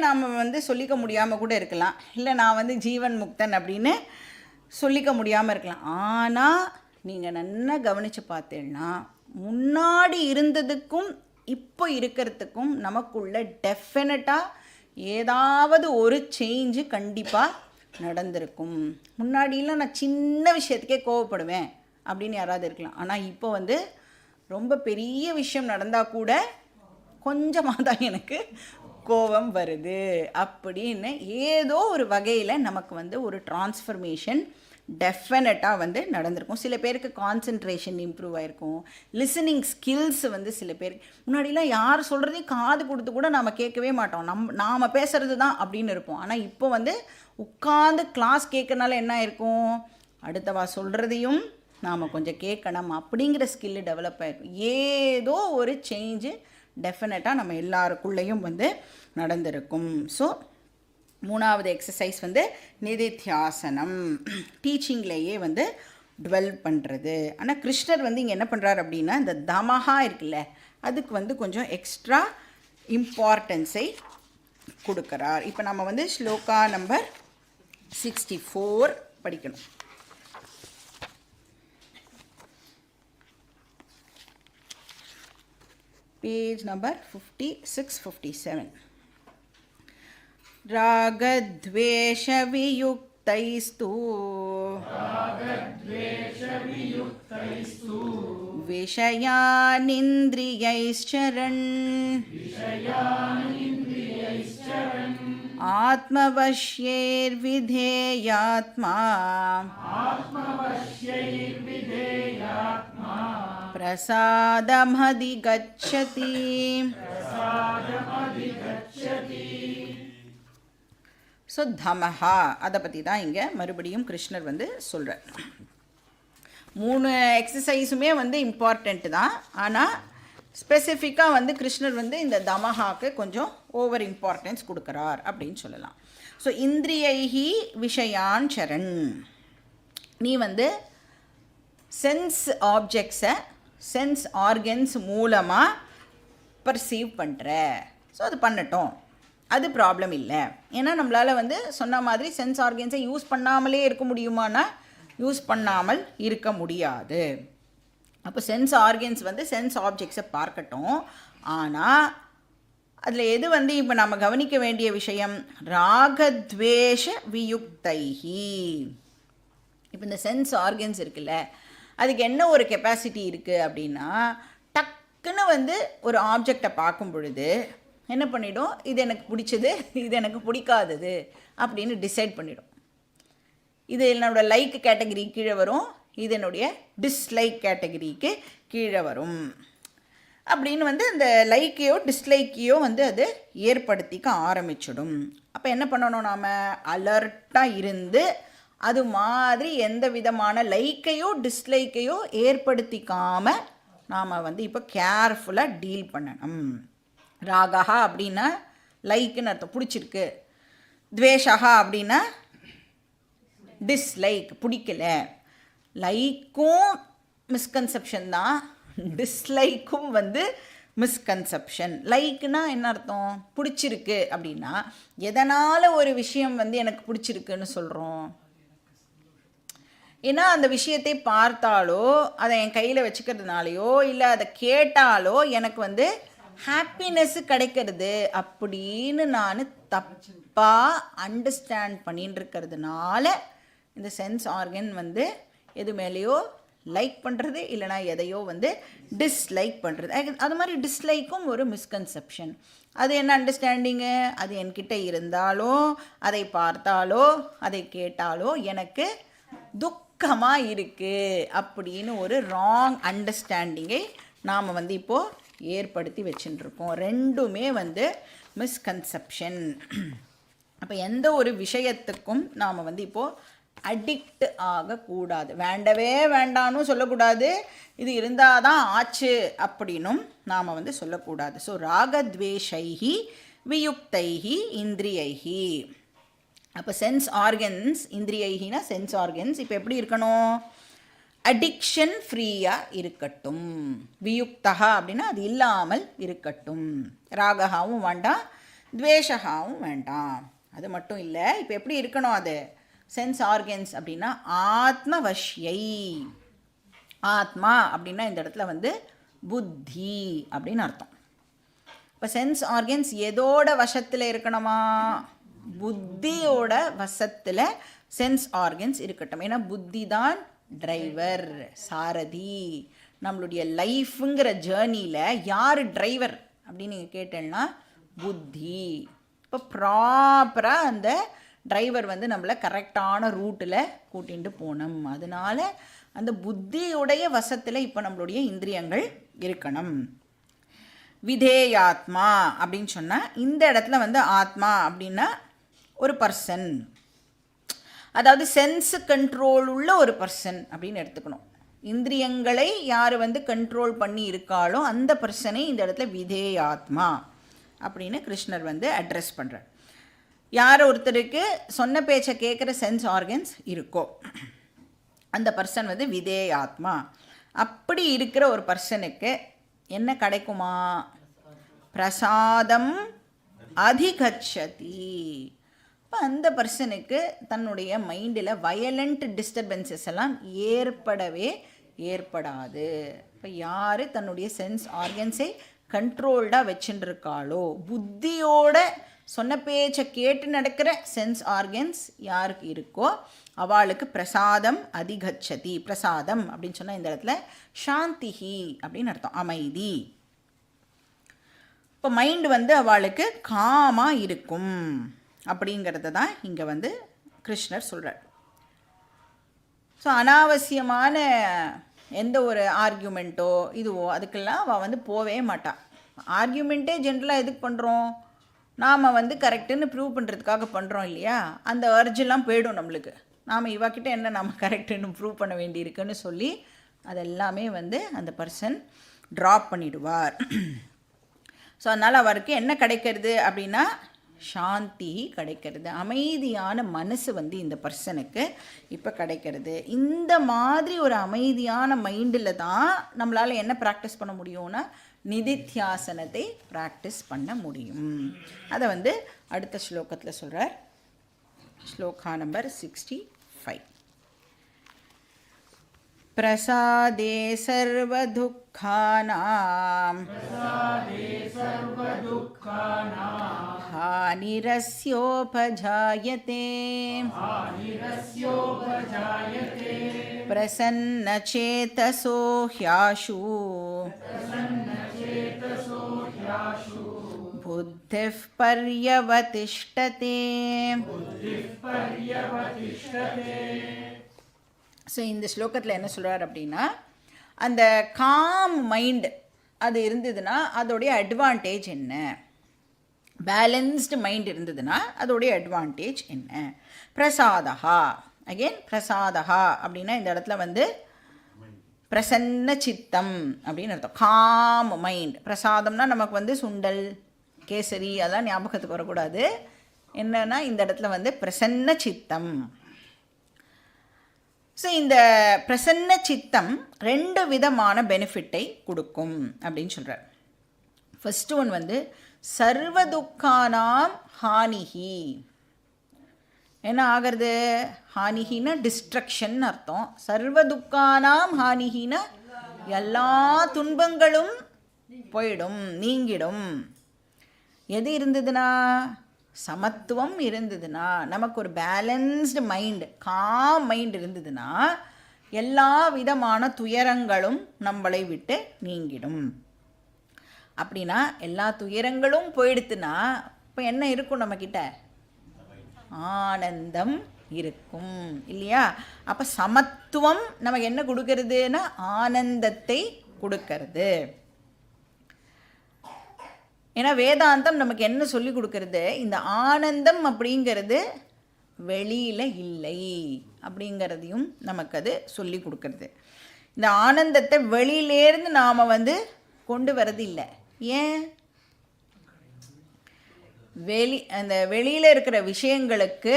நாம் வந்து சொல்லிக்க முடியாமல் கூட இருக்கலாம். இல்லை நான் வந்து ஜீவன் முக்தன் அப்படின்னு சொல்லிக்க முடியாமல் இருக்கலாம். ஆனால் நீங்கள் நல்லா கவனித்து பார்த்தீங்கன்னா முன்னாடி இருந்ததுக்கும் இப்போ இருக்கிறதுக்கும் நமக்குள்ள டெஃபினட்டாக ஏதாவது ஒரு சேஞ்சு கண்டிப்பாக நடந்திருக்கும். முன்னாடிலாம் நான் சின்ன விஷயத்துக்கே கோவப்படுவேன் அப்படின்னு யாராவது இருக்கலாம். ஆனால் இப்போ வந்து ரொம்ப பெரிய விஷயம் நடந்தால் கூட கொஞ்சமாக தான் எனக்கு கோபம் வருது அப்படின்னு ஏதோ ஒரு வகையில் நமக்கு வந்து ஒரு டிரான்ஸ்ஃபர்மேஷன் டெஃபினட்டாக வந்து நடந்திருக்கும். சில பேருக்கு கான்சென்ட்ரேஷன் இம்ப்ரூவ் ஆகிருக்கும். லிசனிங் ஸ்கில்ஸ் வந்து சில பேருக்கு முன்னாடிலாம் யார் சொல்கிறதையும் காது கொடுத்து கூட நாம் கேட்கவே மாட்டோம். நாம் பேசுகிறது தான் அப்படின்னு இருப்போம். ஆனால் இப்போ வந்து உட்காந்து கிளாஸ் கேட்கறனால என்ன இருக்கும், அடுத்தவா சொல்கிறதையும் நாம் கொஞ்சம் கேட்கணும் அப்படிங்கிற ஸ்கில்லு டெவலப் ஆகிருக்கும். ஏதோ ஒரு சேஞ்சு டெஃபினட்டாக நம்ம எல்லாருக்குள்ளேயும் வந்து நடந்திருக்கும். ஸோ 3வது எக்ஸசைஸ் வந்து நிதித்தியாசனம், டீச்சிங்லேயே வந்து டுவெல் பண்ணுறது. ஆனால் கிருஷ்ணர் வந்து இங்கே என்ன பண்ணுறாரு அப்படின்னா இந்த தமஹா இருக்குல்ல அதுக்கு வந்து கொஞ்சம் எக்ஸ்ட்ரா இம்பார்ட்டன்ஸை கொடுக்குறார். இப்போ நம்ம வந்து ஸ்லோகா நம்பர் 64 படிக்கணும். Page number 56-57. रागद्वेषवियुक्तैस्तु विषयानिन्द्रियैश्चरन् आत्मवश्यैर्विधेयात्मा प्रसादमधिगच्छति. ஸோ தமஹா அதை பற்றி தான் இங்கே மறுபடியும் கிருஷ்ணர் வந்து சொல்கிறார். 3 எக்ஸசைஸுமே வந்து இம்பார்ட்டண்ட்டு தான். ஆனால் ஸ்பெசிஃபிக்காக வந்து கிருஷ்ணர் வந்து இந்த தமஹாக்கு கொஞ்சம் ஓவர் இம்பார்ட்டன்ஸ் கொடுக்குறார் அப்படின்னு சொல்லலாம். ஸோ இந்திரியைஹி விஷயான் சரண், நீ வந்து சென்ஸ் ஆப்ஜெக்ட்ஸை சென்ஸ் ஆர்கன்ஸ் மூலமாக பர்சீவ் பண்ணுற. ஸோ அது பண்ணட்டும், அது ப்ராப்ளம் இல்லை. ஏன்னா நம்மளால் வந்து சொன்ன மாதிரி சென்ஸ் ஆர்கன்ஸை யூஸ் பண்ணாமலே இருக்க முடியுமானா யூஸ் பண்ணாமல் இருக்க முடியாது. அப்போ சென்ஸ் ஆர்கன்ஸ் வந்து சென்ஸ் ஆப்ஜெக்ட்ஸை பார்க்கட்டும். ஆனால் அதில் எது வந்து இப்போ நம்ம கவனிக்க வேண்டிய விஷயம், ராகத்வேஷ வியுக்தைஹி. இப்போ இந்த சென்ஸ் ஆர்கன்ஸ் இருக்குல்ல அதுக்கு என்ன ஒரு கெப்பாசிட்டி இருக்குது அப்படின்னா, டக்குன்னு வந்து ஒரு ஆப்ஜெக்டை பார்க்கும் பொழுது என்ன பண்ணிடும், இது எனக்கு பிடிச்சது இது எனக்கு பிடிக்காதது அப்படின்னு டிசைட் பண்ணிடும். இது என்னோடய லைக் கேட்டகரி கீழே வரும், இது என்னுடைய டிஸ்லைக் கேட்டகரிக்கு கீழே வரும் அப்படின்னு வந்து இந்த லைக்கையோ டிஸ்லைக்கையோ வந்து அது ஏற்படுத்திக்க ஆரம்பிச்சிடும். அப்போ என்ன பண்ணணும், நாம் அலர்ட்டாக இருந்து அது மாதிரி எந்த விதமான லைக்கையோ டிஸ்லைக்கையோ ஏற்படுத்திக்காமல் நாம் வந்து இப்போ கேர்ஃபுல்லாக டீல் பண்ணணும். ராகா அப்படின்னா லைக்குன்னு அர்த்தம், பிடிச்சிருக்கு. துவேஷா அப்படின்னா டிஸ்லைக், பிடிக்கல. லைக்கும் மிஸ்கன்செப்ஷன் தான், டிஸ்லைக்கும் வந்து மிஸ்கன்செப்ஷன். லைக்குனா என்ன அர்த்தம், பிடிச்சிருக்கு அப்படின்னா எதனால் ஒரு விஷயம் வந்து எனக்கு பிடிச்சிருக்குன்னு சொல்கிறோம். ஏன்னா அந்த விஷயத்தை பார்த்தாலோ அதை என் கையில் வச்சுக்கிறதுனாலையோ இல்லை அதை கேட்டாலோ எனக்கு வந்து ஹாப்பினஸ்ஸு கிடைக்கிறது அப்படின்னு நான் தப்பாக அண்டர்ஸ்டாண்ட் பண்ணின்னு இருக்கிறதுனால இந்த சென்ஸ் ஆர்கன் வந்து எது மேலேயோ லைக் பண்ணுறது இல்லைனா எதையோ வந்து டிஸ்லைக் பண்ணுறது. அது மாதிரி டிஸ்லைக்கும் ஒரு மிஸ்கன்செப்ஷன். அது என்ன அண்டர்ஸ்டாண்டிங்கு, அது என்கிட்ட இருந்தாலோ அதை பார்த்தாலோ அதை கேட்டாலோ எனக்கு துக்கமாக இருக்குது அப்படின்னு ஒரு ராங் அண்டர்ஸ்டாண்டிங்கை நாம் வந்து இப்போது ஏற்படுத்தி வச்சுட்டுருக்கோம். ரெண்டுமே வந்து மிஸ்கன்செப்ஷன். அப்போ எந்த ஒரு விஷயத்துக்கும் நாம் வந்து இப்போது அடிக்ட் ஆகக்கூடாது. வேண்டவே வேண்டான்னு சொல்லக்கூடாது, இது இருந்தால் தான் ஆச்சு அப்படின்னும் நாம் வந்து சொல்லக்கூடாது. ஸோ ராகத்வேஷைஹி வியுக்தைஹி இந்திரியைஹி. அப்போ சென்ஸ் ஆர்கன்ஸ், இந்திரியைஹினா சென்ஸ் ஆர்கன்ஸ் இப்போ எப்படி இருக்கணும், அடிக்ஷன் ஃப்ரீயாக இருக்கட்டும். வியுக்தகா அப்படின்னா அது இல்லாமல் இருக்கட்டும். ராககாவும் வேண்டாம், துவேஷகாவும் வேண்டாம். அது மட்டும் இல்லை, இப்போ எப்படி இருக்கணும் அது சென்ஸ் ஆர்கன்ஸ் அப்படின்னா ஆத்மவஷ்யை. ஆத்மா அப்படின்னா இந்த இடத்துல வந்து புத்தி அப்படின்னு அர்த்தம். இப்போ சென்ஸ் ஆர்கன்ஸ் எதோட வசத்தில் இருக்கணுமா? புத்தியோட வசத்தில் சென்ஸ் ஆர்கன்ஸ் இருக்கட்டும். ஏன்னா புத்தி தான் டிரைவர், சாரதி. நம்மளுடைய லைஃப்புங்கிற ஜேர்னியில் யார் டிரைவர் அப்படின்னு நீங்கள் கேட்டேன்னா புத்தி. இப்போ ப்ராப்பராக அந்த டிரைவர் வந்து நம்மளை கரெக்டான ரூட்டில் கூட்டிகிட்டு போகணும். அதனால அந்த புத்தியுடைய வசத்தில் இப்போ நம்மளுடைய இந்திரியங்கள் இருக்கணும். விதேயாத்மா அப்படின்னு சொன்னால் இந்த இடத்துல வந்து ஆத்மா அப்படின்னா ஒரு பர்சன், அதாவது சென்ஸ் கண்ட்ரோல் உள்ள ஒரு பர்சன் அப்படின்னு எடுத்துக்கணும். இந்திரியங்களை யார் வந்து கண்ட்ரோல் பண்ணி இருக்காளோ அந்த பர்சனை இந்த இடத்துல விதேயாத்மா அப்படின்னு கிருஷ்ணர் வந்து அட்ரஸ் பண்ணுறார். யார் ஒருத்தருக்கு சொன்ன பேச்சை கேட்குற சென்ஸ் ஆர்கன்ஸ் இருக்கோ அந்த பர்சன் வந்து விதேயாத்மா. அப்படி இருக்கிற ஒரு பர்சனுக்கு என்ன கிடைக்குமா? பிரசாதம் அதிகச்சதி. இப்போ அந்த பர்சனுக்கு தன்னுடைய மைண்டில் வயலண்ட் டிஸ்டர்பன்சஸ் எல்லாம் ஏற்படாது. இப்போ யார் தன்னுடைய சென்ஸ் ஆர்கன்ஸை கண்ட்ரோல்டாக வச்சுட்டு இருக்காளோ, புத்தியோட சொன்ன பேச்சை கேட்டு நடக்கிற சென்ஸ் ஆர்கன்ஸ் யாருக்கு இருக்கோ அவளுக்கு பிரசாதம் அதிகச்சதி. பிரசாதம் அப்படின்னு சொன்னால் இந்த இடத்துல சாந்திஹி அப்படின்னு அர்த்தம், அமைதி. இப்போ மைண்டு வந்து அவளுக்கு காமாக இருக்கும் அப்படிங்கிறத தான் இங்கே வந்து கிருஷ்ணர் சொல்கிறார். ஸோ அனாவசியமான எந்த ஒரு ஆர்கியூமெண்ட்டோ இதுவோ அதுக்கெல்லாம் அவள் வந்து போவே மாட்டாள். ஆர்கியூமெண்ட்டே ஜென்ரலாக எதுக்கு பண்ணுறோம்? நாம் வந்து கரெக்டுன்னு ப்ரூவ் பண்ணுறதுக்காக பண்ணுறோம் இல்லையா? அந்த அர்ஜெல்லாம் போயிடும் நம்மளுக்கு. நாம் இவாக்கிட்ட என்ன நம்ம கரெக்டுன்னு ப்ரூவ் பண்ண வேண்டியிருக்குன்னு சொல்லி அதெல்லாமே வந்து அந்த பர்சன் ட்ராப் பண்ணிடுவார். ஸோ அதனால் அவருக்கு என்ன கிடைக்கிறது அப்படின்னா சாந்தி கிடைக்கிறது, அமைதியான மனசு வந்து இந்த பர்சனுக்கு இப்போ கிடைக்கிறது. இந்த மாதிரி ஒரு அமைதியான மைண்டில் தான் நம்மளால் என்ன ப்ராக்டிஸ் பண்ண முடியும்னா நிதித்தியாசனத்தை ப்ராக்டிஸ் பண்ண முடியும். அதை வந்து அடுத்த ஸ்லோகத்தில் சொல்கிறார். ஸ்லோகா நம்பர் 65. பிரசாதே சர்வதுக்கானாம் ஹானிரஸ்யோபஜாயதே பிரசன்னசேதசோ ஹ்யாஷு புத்திஃ பர்யவதிஷ்டதே. ஸோ இந்த ஸ்லோகத்தில் என்ன சொல்கிறார் அப்படின்னா, அந்த காம் மைண்ட் அது இருந்ததுன்னா அதோடைய அட்வான்டேஜ் என்ன, பேலன்ஸ்டு மைண்ட் இருந்ததுன்னா அதோடைய அட்வான்டேஜ் என்ன. பிரசாதா, அகெயின் பிரசாதா அப்படின்னா இந்த இடத்துல வந்து பிரசன்ன சித்தம் அப்படின்னு அர்த்தம். Com mind. பிரசாதம்னா நமக்கு வந்து சுண்டல் கேசரி அதெல்லாம் ஞாபகத்துக்கு வரக்கூடாது. என்னன்னா இந்த இடத்துல வந்து பிரசன்ன சித்தம். ஸோ இந்த பிரசன்ன சித்தம் 2 விதமான பெனிஃபிட்டை கொடுக்கும் அப்படின்னு சொல்கிறார். ஃபஸ்ட்டு ஒன் வந்து சர்வதுக்கானாம் ஹானிஹி. என்ன ஆகிறது? ஹானிஹின்னா டிஸ்ட்ரக்ஷன் அர்த்தம். சர்வதுக்கானாம் ஹானிஹின்னா எல்லா துன்பங்களும் போயிடும், நீங்கிடும். எது இருந்ததுன்னா சமத்துவம் இருந்ததுன்னா, நமக்கு ஒரு பேலன்ஸ்டு மைண்டு காம் மைண்ட் இருந்ததுன்னா எல்லா விதமான துயரங்களும் நம்மளை விட்டு நீங்கிடும். அப்படின்னா எல்லா துயரங்களும் போயிடுத்துன்னா இப்போ என்ன இருக்கும் நம்மக்கிட்ட? ஆனந்தம் இருக்கும் இல்லையா? அப்போ சமத்துவம் நமக்கு என்ன கொடுக்கறதுன்னா ஆனந்தத்தை கொடுக்கறது. ஏன்னா வேதாந்தம் நமக்கு என்ன சொல்லி கொடுக்கறது? இந்த ஆனந்தம் அப்படிங்கிறது வெளியில் இல்லை அப்படிங்கிறதையும் நமக்கு அது சொல்லி கொடுக்கறது. இந்த ஆனந்தத்தை வெளியிலேருந்து நாம் வந்து கொண்டு வரது இல்லை. ஏன்? அந்த வெளியில் இருக்கிற விஷயங்களுக்கு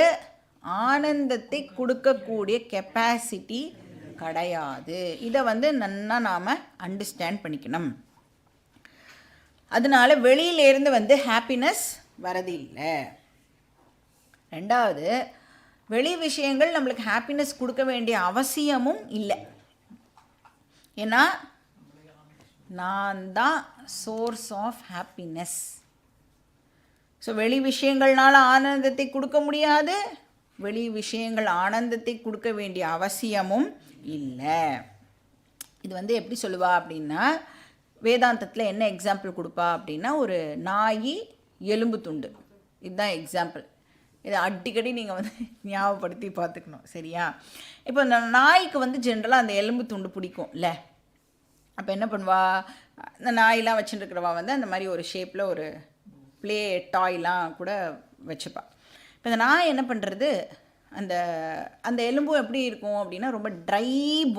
ஆனந்தத்தை கொடுக்கக்கூடிய கெப்பாசிட்டி கிடையாது. இதை வந்து நல்லா நாம் அண்டர்ஸ்டாண்ட் பண்ணிக்கணும். அதனால வெளியிலேருந்து வந்து ஹாப்பினஸ் வரது இல்லை. ரெண்டாவது, வெளி விஷயங்கள் நம்மளுக்கு ஹாப்பினஸ் கொடுக்க வேண்டிய அவசியமும் இல்லை. ஏன்னா நான் தான் சோர்ஸ் ஆஃப் ஹாப்பினஸ். ஸோ வெளி விஷயங்கள்னால ஆனந்தத்தை கொடுக்க முடியாது, வெளி விஷயங்கள் ஆனந்தத்தை கொடுக்க வேண்டிய அவசியமும் இல்லை. இது வந்து எப்படி சொல்லுவா அப்படின்னா, வேதாந்தத்தில் என்ன எக்ஸாம்பிள் கொடுப்பா அப்படின்னா, ஒரு நாய் எலும்பு துண்டு, இதுதான் எக்ஸாம்பிள். இதை அடிக்கடி நீங்கள் வந்து ஞாபகப்படுத்தி பார்த்துக்கணும், சரியா? இப்போ இந்த நாய்க்கு வந்து ஜென்ரலாக அந்த எலும்பு துண்டு பிடிக்கும் இல்லை? அப்போ என்ன பண்ணுவா, இந்த நாயெலாம் வச்சுட்டுருக்கிறவா வந்து அந்த மாதிரி ஒரு ஷேப்பில் ஒரு ப்ளே டாய்லாம் கூட வச்சுப்பா. இப்போ இந்த நாய் என்ன பண்ணுறது, அந்த அந்த எலும்பு எப்படி இருக்கும் அப்படின்னா ரொம்ப ட்ரை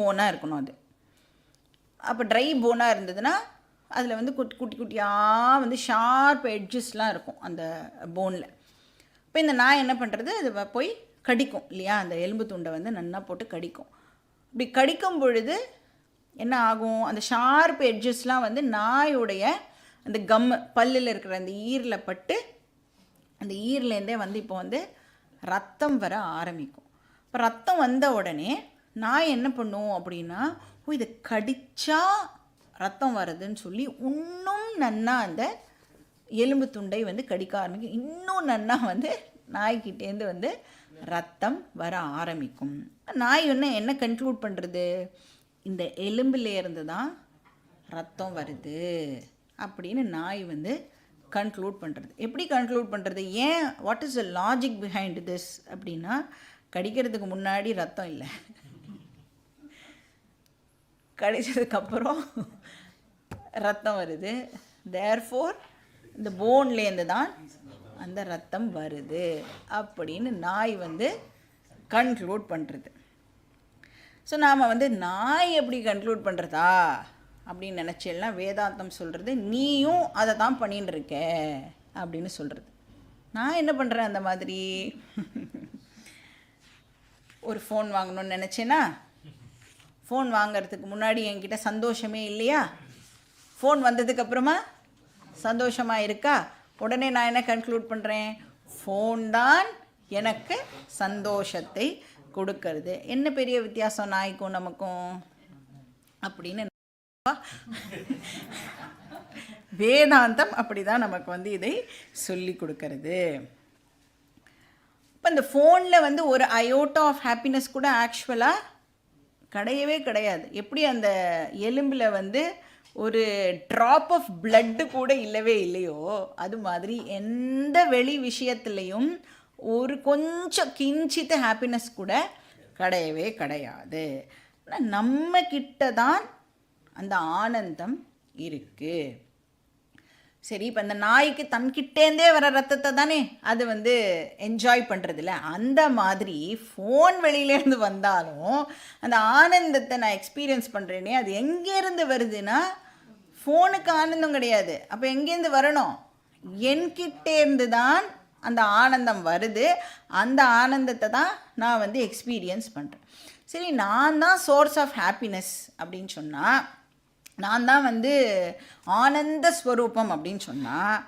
போனாக இருக்கணும் அது. அப்போ ட்ரை போனாக இருந்ததுன்னா அதில் வந்து குட்டி குட்டி குட்டியாக வந்து ஷார்ப் எட்ஜஸ்லாம் இருக்கும் அந்த போனில். இப்போ இந்த நாய் என்ன பண்ணுறது, அது போய் கடிக்கும் இல்லையா, அந்த எலும்பு துண்டை வந்து நல்லா போட்டு கடிக்கும். இப்படி கடிக்கும் பொழுது என்ன ஆகும், அந்த ஷார்ப் எட்ஜஸ்லாம் வந்து நாயோடைய அந்த பல்லில் இருக்கிற அந்த ஈரில் பட்டு அந்த ஈர்லேருந்தே வந்து இப்போ வந்து ரத்தம் வர ஆரம்பிக்கும். இப்போ ரத்தம் வந்த உடனே நாய் என்ன பண்ணும் அப்படின்னா, இதை கடிச்சா ரத்தம் வருதுன்னு சொல்லி இன்னும் நன்னா அந்த எலும்பு துண்டை வந்து கடிக்க ஆரம்பிக்கும். இன்னும் நன்னா வந்து நாய்கிட்டேருந்து வந்து ரத்தம் வர ஆரம்பிக்கும். நாய் என்ன கன்க்ளூட் பண்ணுறது, இந்த எலும்புலேருந்து தான் ரத்தம் வருது அப்படின்னு நாய் வந்து கன்க்ளூட் பண்ணுறது. எப்படி கன்க்ளூட் பண்ணுறது, ஏன், what is the logic behind this அப்படின்னா, கடிக்கிறதுக்கு முன்னாடி ரத்தம் இல்லை, கடிச்சதுக்கப்புறம் ரத்தம் வருது. தேர்ஃபோர் இந்த போன்லேருந்து தான் அந்த ரத்தம் வருது அப்படின்னு நாய் வந்து கன்க்ளூட் பண்ணுறது. ஸோ நாம் வந்து நாய் எப்படி கன்க்ளூட் பண்ணுறதா அப்படின்னு நினச்சேன்னா, வேதாந்தம் சொல்கிறது நீயும் அதை தான் பண்ணின்னு இருக்க அப்படின்னு சொல்கிறது. நான் என்ன பண்ணுறேன், அந்த மாதிரி ஒரு ஃபோன் வாங்கணும்னு நினச்சேன்னா, ஃபோன் வாங்கிறதுக்கு முன்னாடி என்கிட்ட சந்தோஷமே இல்லையா, ஃபோன் வந்ததுக்கப்புறமா சந்தோஷமாக இருக்கா, உடனே நான் என்ன கன்க்ளூட் பண்ணுறேன், ஃபோன் தான் எனக்கு சந்தோஷத்தை கொடுக்கறது. என்ன பெரிய வித்தியாசம் நாய்க்கும் நமக்கும் அப்படின்னு வேதாந்தம் அப்படி தான் நமக்கு வந்து இதை சொல்லி கொடுக்கறது. இப்போ இந்த ஃபோனில் வந்து ஒரு அயோட்டா ஆஃப் ஹாப்பினஸ் கூட ஆக்சுவலாக கிடையவே கிடையாது. எப்படி அந்த எலும்பில் வந்து ஒரு ட்ராப் ஆஃப் பிளட்டு கூட இல்லவே இல்லையோ, அது மாதிரி எந்த வெளி விஷயத்துலேயும் ஒரு கொஞ்சம் கிஞ்சித்த ஹாப்பினஸ் கூட கிடையவே கிடையாது. ஆனால் நம்ம கிட்ட தான் அந்த ஆனந்தம் இருக்குது. சரி, இப்போ அந்த நாய்க்கு தன்கிட்டேருந்தே வர ரத்தத்தை தானே அது வந்து என்ஜாய் பண்ணுறதில்ல, அந்த மாதிரி ஃபோன் வெளியிலேருந்து வந்தாலும் அந்த ஆனந்தத்தை நான் எக்ஸ்பீரியன்ஸ் பண்ணுறேனே, அது எங்கேருந்து வருதுன்னா ஃபோனுக்கு ஆனந்தம் கிடையாது. அப்போ எங்கேருந்து வரணும், என்கிட்டேருந்து தான் அந்த ஆனந்தம் வருது. அந்த ஆனந்தத்தை தான் நான் வந்து எக்ஸ்பீரியன்ஸ் பண்ணுறேன். சரி, நான் தான் சோர்ஸ் ஆஃப் ஹாப்பினஸ் அப்படின்னு சொன்னால், நான் தான் வந்து ஆனந்த ஸ்வரூபம் அப்படின்னு சொன்னால்,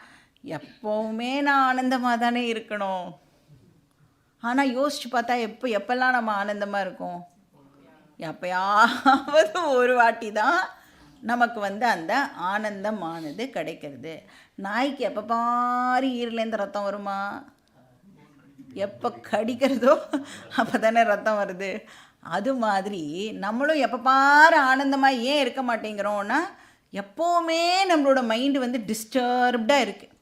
எப்போவுமே நான் ஆனந்தமாக தானே இருக்கணும். ஆனால் யோசித்து பார்த்தா எப்போல்லாம் நம்ம ஆனந்தமாக இருக்கோம், எப்பயாவது ஒரு வாட்டி தான் நமக்கு வந்து அந்த ஆனந்தமானது கிடைக்கிறது. நாய்க்கு எப்போ பாரு ஈரலேருந்து ரத்தம் வருமா, எப்போ கடிக்கிறதோ அப்போ தானே ரத்தம் வருது. அது மாதிரி நம்மளும் எப்போ பாரு ஆனந்தமாக ஏன் இருக்க மாட்டேங்கிறோன்னா, எப்போவுமே நம்மளோட மைண்டு வந்து டிஸ்டர்ப்டாக இருக்குது.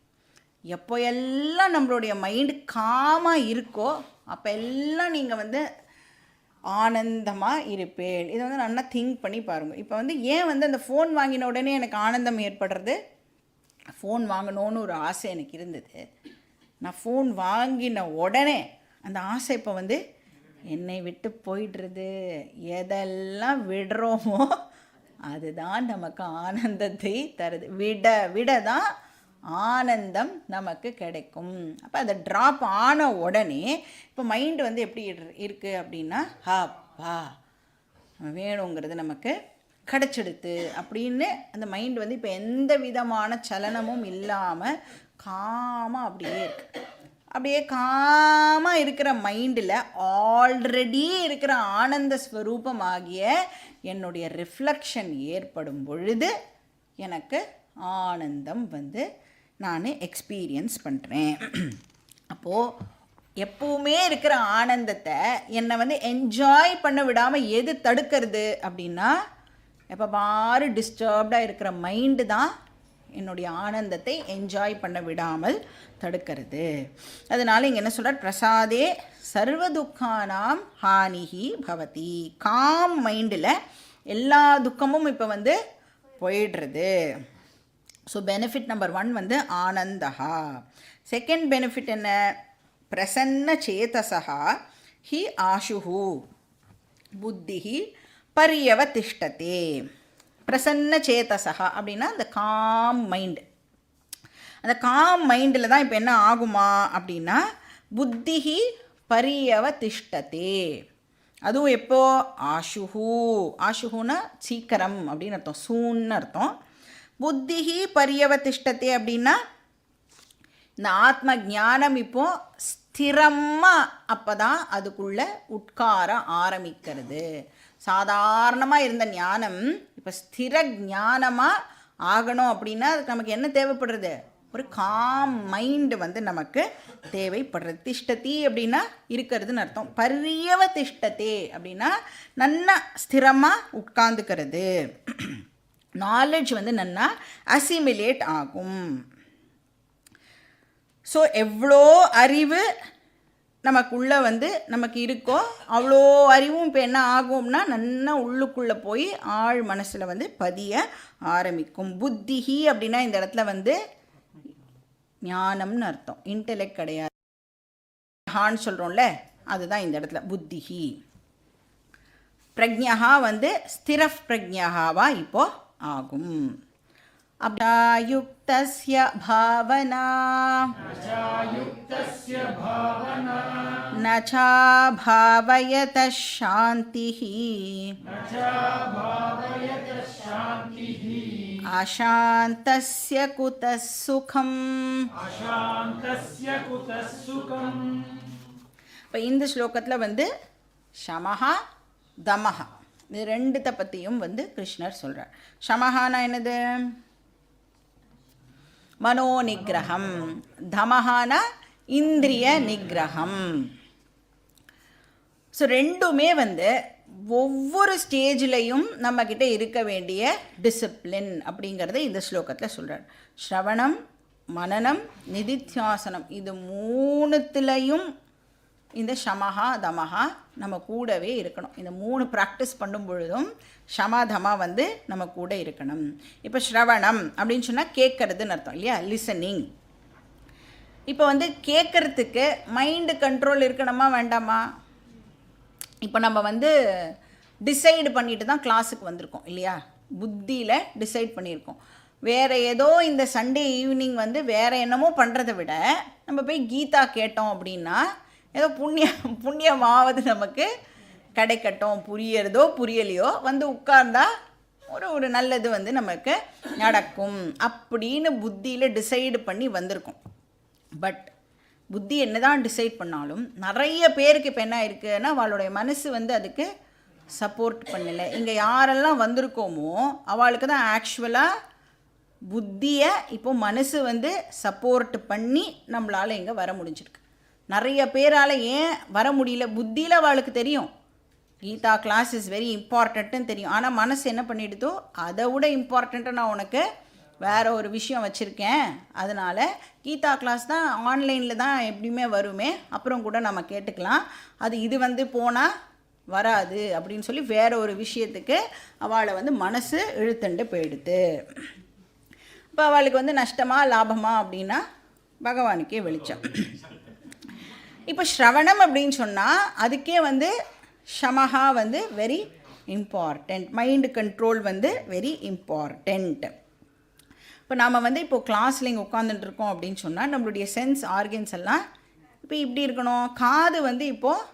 எப்போ எல்லாம் நம்மளுடைய மைண்டு காமாக இருக்கோ அப்போ எல்லாம் நீங்கள் வந்து ஆனந்தமாக இருப்பேன். இதை வந்து நல்லா திங்க் பண்ணி பாருங்கள். இப்போ வந்து ஏன் வந்து அந்த ஃபோன் வாங்கின உடனே எனக்கு ஆனந்தம் ஏற்படுறது, ஃபோன் வாங்கணுன்னு ஒரு ஆசை எனக்கு இருந்தது. நான் ஃபோன் வாங்கின உடனே அந்த ஆசை இப்போ வந்து என்னை விட்டு போயிடுறது. எதெல்லாம் விடுறோமோ அதுதான் நமக்கு ஆனந்தத்தை தருது. விட தான் ஆனந்தம் நமக்கு கிடைக்கும். அப்போ அதை ட்ராப் ஆன உடனே இப்போ மைண்டு வந்து எப்படி இருக்குது அப்படின்னா, ஹாப்பா வேணுங்கிறது நமக்கு கிடச்சிடுது அப்படின்னு அந்த மைண்டு வந்து இப்போ எந்த விதமான சலனமும் இல்லாமல் காமாக அப்படியே இருக்குது. அப்படியே காமாக இருக்கிற மைண்டில் ஆல்ரெடி இருக்கிற ஆனந்த ஸ்வரூபமாகிய என்னுடைய ரிஃப்ளெக்ஷன் ஏற்படும் பொழுது எனக்கு ஆனந்தம் வந்து நான் எக்ஸ்பீரியன்ஸ் பண்ணுறேன். அப்போது எப்பவுமே இருக்கிற ஆனந்தத்தை என்னை வந்து என்ஜாய் பண்ண விடாமல் எது தடுக்கிறது அப்படின்னா, எப்போ பாரு டிஸ்டர்ப்டாக இருக்கிற மைண்டு தான் என்னுடைய ஆனந்தத்தை என்ஜாய் பண்ண விடாமல் தடுக்கிறது. அதனால் இங்கே என்ன சொல்கிறார், பிரசாதே சர்வ துக்கானாம் ஹானிஹி பவதி. காம் மைண்டில் எல்லா துக்கமும் இப்போ வந்து போயிடுறது. ஸோ பெனிஃபிட் நம்பர் 1 வந்து ஆனந்தஹா. செகண்ட் பெனிஃபிட் என்ன, பிரசன்ன சேதசா ஹி ஆஷுஹு புத்திஹி பரியவதிஷ்டதே. பிரசன்ன சேதசா அப்படின்னா அந்த காம் மைண்டு. அந்த காம் மைண்டில் தான் இப்போ என்ன ஆகுமா அப்படின்னா, புத்திஹி பரியவதிஷ்டதே. அதுவும் எப்போ, ஆஷுஹு. ஆஷுஹுன்னா சீக்கிரம் அப்படின்னு அர்த்தம், சூன்னு அர்த்தம். புத்திஹி பரியவதிஷ்டதே அப்படின்னா இந்த ஆத்ம ஞானம் இப்போ ஸ்திரமாக அப்போ தான் அதுக்குள்ளே உட்கார ஆரம்பிக்கிறது. சாதாரணமாக இருந்த ஞானம் இப்போ ஸ்திர ஞானமாக ஆகணும் அப்படின்னா அதுக்கு நமக்கு என்ன தேவைப்படுறது, ஒரு காம் மைண்டு வந்து நமக்கு தேவைப்படுறது. திஷ்டதி அப்படின்னா இருக்கிறதுன்னு அர்த்தம். பரியவதிஷ்டதே அப்படின்னா நன்னா ஸ்திரமாக உட்கார்ந்துக்கிறது. நாலேஜ் வந்து நன்னா அசிமிலேட் ஆகும். ஸோ எவ்வளோ அறிவு நமக்குள்ளே வந்து நமக்கு இருக்கோ அவ்வளோ அறிவும் இப்போ என்ன ஆகும்னா நன்னா உள்ளுக்குள்ளே போய் ஆழ் மனசில் வந்து பதிய ஆரம்பிக்கும். புத்திஹி அப்படின்னா இந்த இடத்துல வந்து ஞானம்னு அர்த்தம், இன்டெலெக்ட் கிடையாது. ஹான்னு சொல்கிறோம்ல, அதுதான் இந்த இடத்துல புத்திஹி. பிரக்ஞா வந்து ஸ்திர பிரக்ஞாவா இப்போ ஆகும். அப்யாயுக்தஸ்ய பாவனா நசா பாவயத சாந்திஹி அசாந்தஸ்ய குதः சுகம். இப்போ இந்த ஸ்லோகத்தில் வந்து சமஹா தமஹா இது ரெண்டுத்தை பற்றியும் வந்து கிருஷ்ணர் சொல்கிறார். சமஹானா என்னது, மனோ நிகிரகம். தமஹானா இந்திரிய நிகிரகம். ஸோ ரெண்டுமே வந்து ஒவ்வொரு ஸ்டேஜ்லேயும் நம்மக்கிட்ட இருக்க வேண்டிய டிசிப்ளின் அப்படிங்கிறத இந்த ஸ்லோகத்தில் சொல்கிறார். ஸ்ரவணம், மனனம், நிதித்தியாசனம் இது மூணுத்துலேயும் இந்த ஷமஹா தமஹா நம்ம கூடவே இருக்கணும். இந்த 3 ப்ராக்டிஸ் பண்ணும் பொழுதும் ஷமதமா வந்து நம்ம கூட இருக்கணும். இப்போ ஸ்ரவணம் அப்படின்னு சொன்னால் கேட்கறதுன்னு அர்த்தம் இல்லையா, லிசனிங். இப்போ வந்து கேட்குறதுக்கு மைண்டு கண்ட்ரோல் இருக்கணுமா வேண்டாமா? இப்போ நம்ம வந்து டிசைடு பண்ணிட்டு தான் கிளாஸுக்கு வந்திருக்கோம் இல்லையா, புத்தியில் டிசைட் பண்ணியிருக்கோம். வேறு ஏதோ இந்த சண்டே ஈவினிங் வந்து வேறு என்னமோ பண்ணுறதை விட நம்ம போய் கீதா கேட்டோம் அப்படின்னா ஏதோ புண்ணியமாவது நமக்கு கிடைக்கட்டும். புரியறதோ புரியலையோ வந்து உட்கார்ந்தா ஒரு நல்லது வந்து நமக்கு நடக்கும் அப்படின்னு புத்தியில் டிசைடு பண்ணி வந்திருக்கோம். பட் புத்தி என்ன தான் டிசைட் பண்ணாலும் நிறைய பேருக்கு இப்போ என்ன இருக்குன்னா அவளுடைய மனசு வந்து அதுக்கு சப்போர்ட் பண்ணலை. இங்கே யாரெல்லாம் வந்திருக்கோமோ அவளுக்கு தான் ஆக்சுவலாக புத்தியை இப்போ மனசு வந்து சப்போர்ட் பண்ணி நம்மளால் இங்கே வர முடிஞ்சிருக்கு. நிறைய பேரால் ஏன் வர முடியல, புத்தியில் அவளுக்கு தெரியும் கீதா கிளாஸ் இஸ் வெரி இம்பார்ட்டண்ட்டுன்னு தெரியும். ஆனால் மனசு என்ன பண்ணிடுதோ அதை விட இம்பார்ட்டண்ட்டாக நான் உனக்கு வேறு ஒரு விஷயம் வச்சுருக்கேன், அதனால் கீதா கிளாஸ் தான் ஆன்லைனில் தான் எப்படியுமே வருமே, அப்புறம் கூட நம்ம கேட்டுக்கலாம், அது இது வந்து போனால் வராது அப்படின்னு சொல்லி வேறு ஒரு விஷயத்துக்கு அவளை வந்து மனசு இழுத்துண்டு போயிடுது. இப்போ அவளுக்கு வந்து நஷ்டமா லாபமா அப்படின்னா பகவானுக்கே வெளிச்சம். இப்போ ஸ்ரவணம் அப்படின்னு சொன்னால் அதுக்கே வந்து ஷமஹா வந்து வெரி இம்பார்ட்டண்ட், மைண்டு கண்ட்ரோல் வந்து வெரி இம்பார்ட்டண்ட். இப்போ நாம் வந்து இப்போது கிளாஸில் இங்கே உட்காந்துட்டுருக்கோம் அப்படின்னு சொன்னால் நம்மளுடைய சென்ஸ் ஆர்கன்ஸ் எல்லாம் இப்போ இப்படி இருக்கணும். காது வந்து இப்போது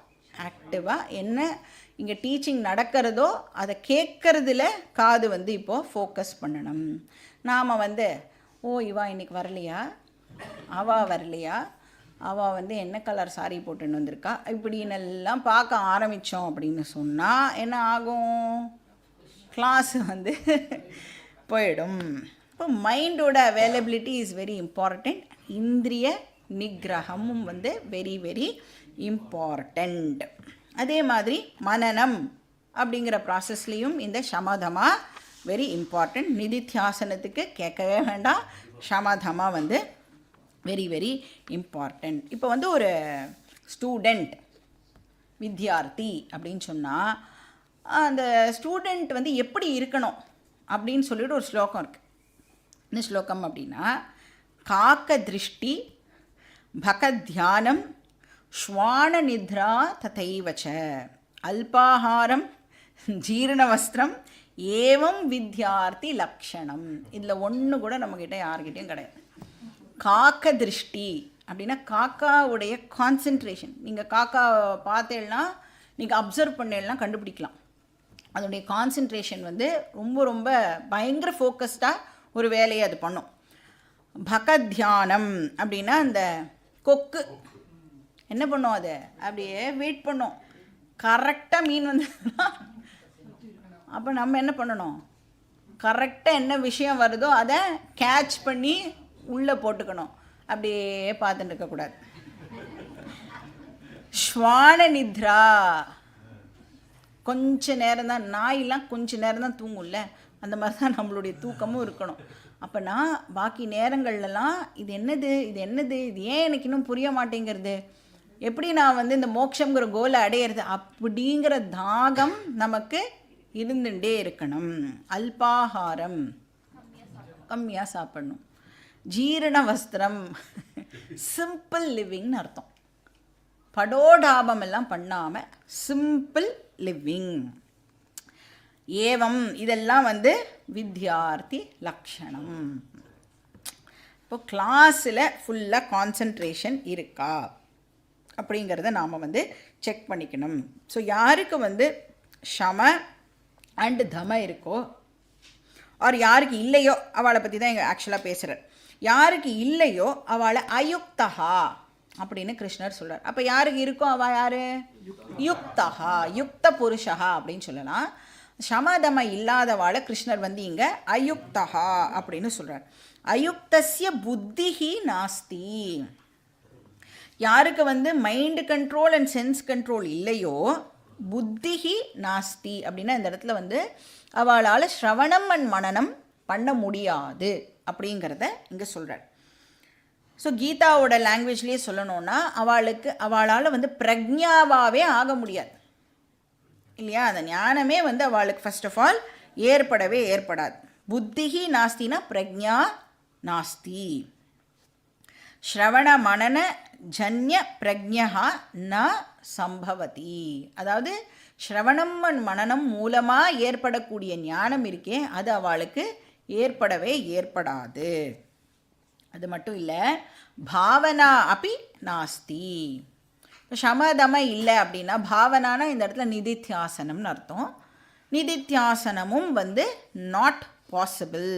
ஆக்டிவாக என்ன இங்கே டீச்சிங் நடக்கிறதோ அதை கேட்குறதுல காது வந்து இப்போது ஃபோக்கஸ் பண்ணணும். நாம் வந்து ஓ இவா இன்றைக்கி வரலையா, அவா வரலையா, அவள் வந்து என்ன கலர் சாரி போட்டுன்னு வந்திருக்கா, இப்படின்னு எல்லாம் பார்க்க ஆரம்பித்தோம் அப்படின்னு சொன்னால் என்ன ஆகும், கிளாஸ் வந்து போயிடும். இப்போ மைண்டோட அவைலபிலிட்டி இஸ் வெரி இம்பார்ட்டண்ட். இந்திரிய நிகிரகமும் வந்து வெரி வெரி இம்பார்ட்டண்ட். அதே மாதிரி மனனம் அப்படிங்கிற ப்ராசஸ்லேயும் இந்த சமதமா வெரி இம்பார்ட்டண்ட். நிதித்தியாசனத்துக்கு கேட்கவே வேண்டாம், சமதமா வந்து வெரி வெரி இம்பார்ட்டண்ட். இப்போ வந்து ஒரு ஸ்டூடெண்ட் வித்யார்த்தி அப்படின்னு சொன்னால் அந்த ஸ்டூடெண்ட் வந்து எப்படி இருக்கணும் அப்படின்னு சொல்லிட்டு ஒரு ஸ்லோகம் இருக்குது. என்ன ஸ்லோகம் அப்படின்னா, காக்க திருஷ்டி பகத்யானம் ஸ்வான நித்ரா ததைவச்ச அல்பாஹாரம் ஜீரணவஸ்திரம் ஏவம் வித்யார்த்தி லக்ஷணம். இதில் ஒன்று கூட நம்மக்கிட்ட யார்கிட்டையும் கிடையாது. காக்க திருஷ்டி அப்படின்னா காக்காவுடைய கான்சென்ட்ரேஷன். நீங்கள் காக்கா பார்த்தேன்னா, நீங்கள் அப்சர்வ் பண்ணலாம், கண்டுபிடிக்கலாம். அதோடைய கான்சென்ட்ரேஷன் வந்து ரொம்ப ரொம்ப பயங்கர ஃபோக்கஸ்டாக ஒரு வேலையை அது பண்ணும். பகத்யானம் அப்படின்னா அந்த கொக்கு என்ன பண்ணும், அதை அப்படியே வெயிட் பண்ணும். கரெக்டாக மீன் வந்து அப்போ நம்ம என்ன பண்ணணும், கரெக்டாக என்ன விஷயம் வருதோ அதை கேட்ச் பண்ணி உள்ளே போட்டுக்கணும். அப்படியே பார்த்துட்டு இருக்கக்கூடாது. ஸ்வான நித்ரா கொஞ்ச நேரம் தான், நாயெல்லாம் கொஞ்ச நேரம் தான் தூங்கும்ல, அந்த மாதிரி தான் நம்மளுடைய தூக்கமும் இருக்கணும். அப்போனா பாக்கி நேரங்கள்லாம் இது என்னது இது என்னது இது ஏன் எனக்கு இன்னும் புரிய மாட்டேங்கிறது, எப்படி நான் வந்து இந்த மோட்சங்கிற கோலை அடையிறது அப்படிங்கிற தாகம் நமக்கு இருந்துட்டே இருக்கணும். அல்பாகாரம் கம்மியாக சாப்பிடணும். ஜீரண வஸ்திரம் சிம்பிள் லிவிங்னு அர்த்தம். படோடாபம் எல்லாம் பண்ணாமல் சிம்பிள் லிவிங். ஏவம் இதெல்லாம் வந்து வித்யார்த்தி லக்ஷணம். இப்போ கிளாஸில் ஃபுல்லாக கான்சன்ட்ரேஷன் இருக்கா அப்படிங்கிறத நாம் வந்து செக் பண்ணிக்கணும். ஸோ யாருக்கு வந்து ஷம அண்டு தம இருக்கோ, ஆர் யாருக்கு இல்லையோ அவளை பற்றி தான் எங்கள் ஆக்சுவலாக பேசுகிறார். யாருக்கு இல்லையோ அவளை அயுக்தகா அப்படின்னு கிருஷ்ணர் சொல்கிறார். அப்போ யாருக்கு இருக்கோ அவள் யார், யுக்தகா யுக்த புருஷா அப்படின்னு சொல்லலாம். சமதம இல்லாதவாளை கிருஷ்ணர் வந்து இங்கே அயுக்தகா அப்படின்னு சொல்கிறார். அயுக்தஸ்ய புத்திஹி நாஸ்தி. யாருக்கு வந்து mind control and sense control இல்லையோ, புத்திஹி நாஸ்தி அப்படின்னா இந்த இடத்துல வந்து அவளால் ஸ்ரவணம் அண்ட் மனனம் பண்ண முடியாது அப்படிங்கிறத இங்கே சொல்கிறார். ஸோ கீதாவோட லாங்குவேஜ்லேயே சொல்லணுன்னா அவளால் வந்து பிரக்ஞாவாகவே ஆக முடியாது இல்லையா. அந்த ஞானமே வந்து அவளுக்கு ஃபர்ஸ்ட் ஆஃப் ஆல் ஏற்படாது. புத்திஹி நாஸ்தினா பிரக்ஞா நாஸ்தி. ஸ்ரவண மனன ஜன்ய பிரக்ஞா ந சம்பவதி. அதாவது ஸ்ரவணம் மனனம் மூலமாக ஏற்படக்கூடிய ஞானம் இருக்கே, அது அவளுக்கு ஏற்படாது. அது மட்டும் இல்லை, பாவனா அப்படி நாஸ்தி. இப்போ சமதம இல்லை அப்படின்னா பாவனானா இந்த இடத்துல நிதித்தியாசனம்னு அர்த்தம். நிதித்தியாசனமும் வந்து நாட் பாசிபிள்.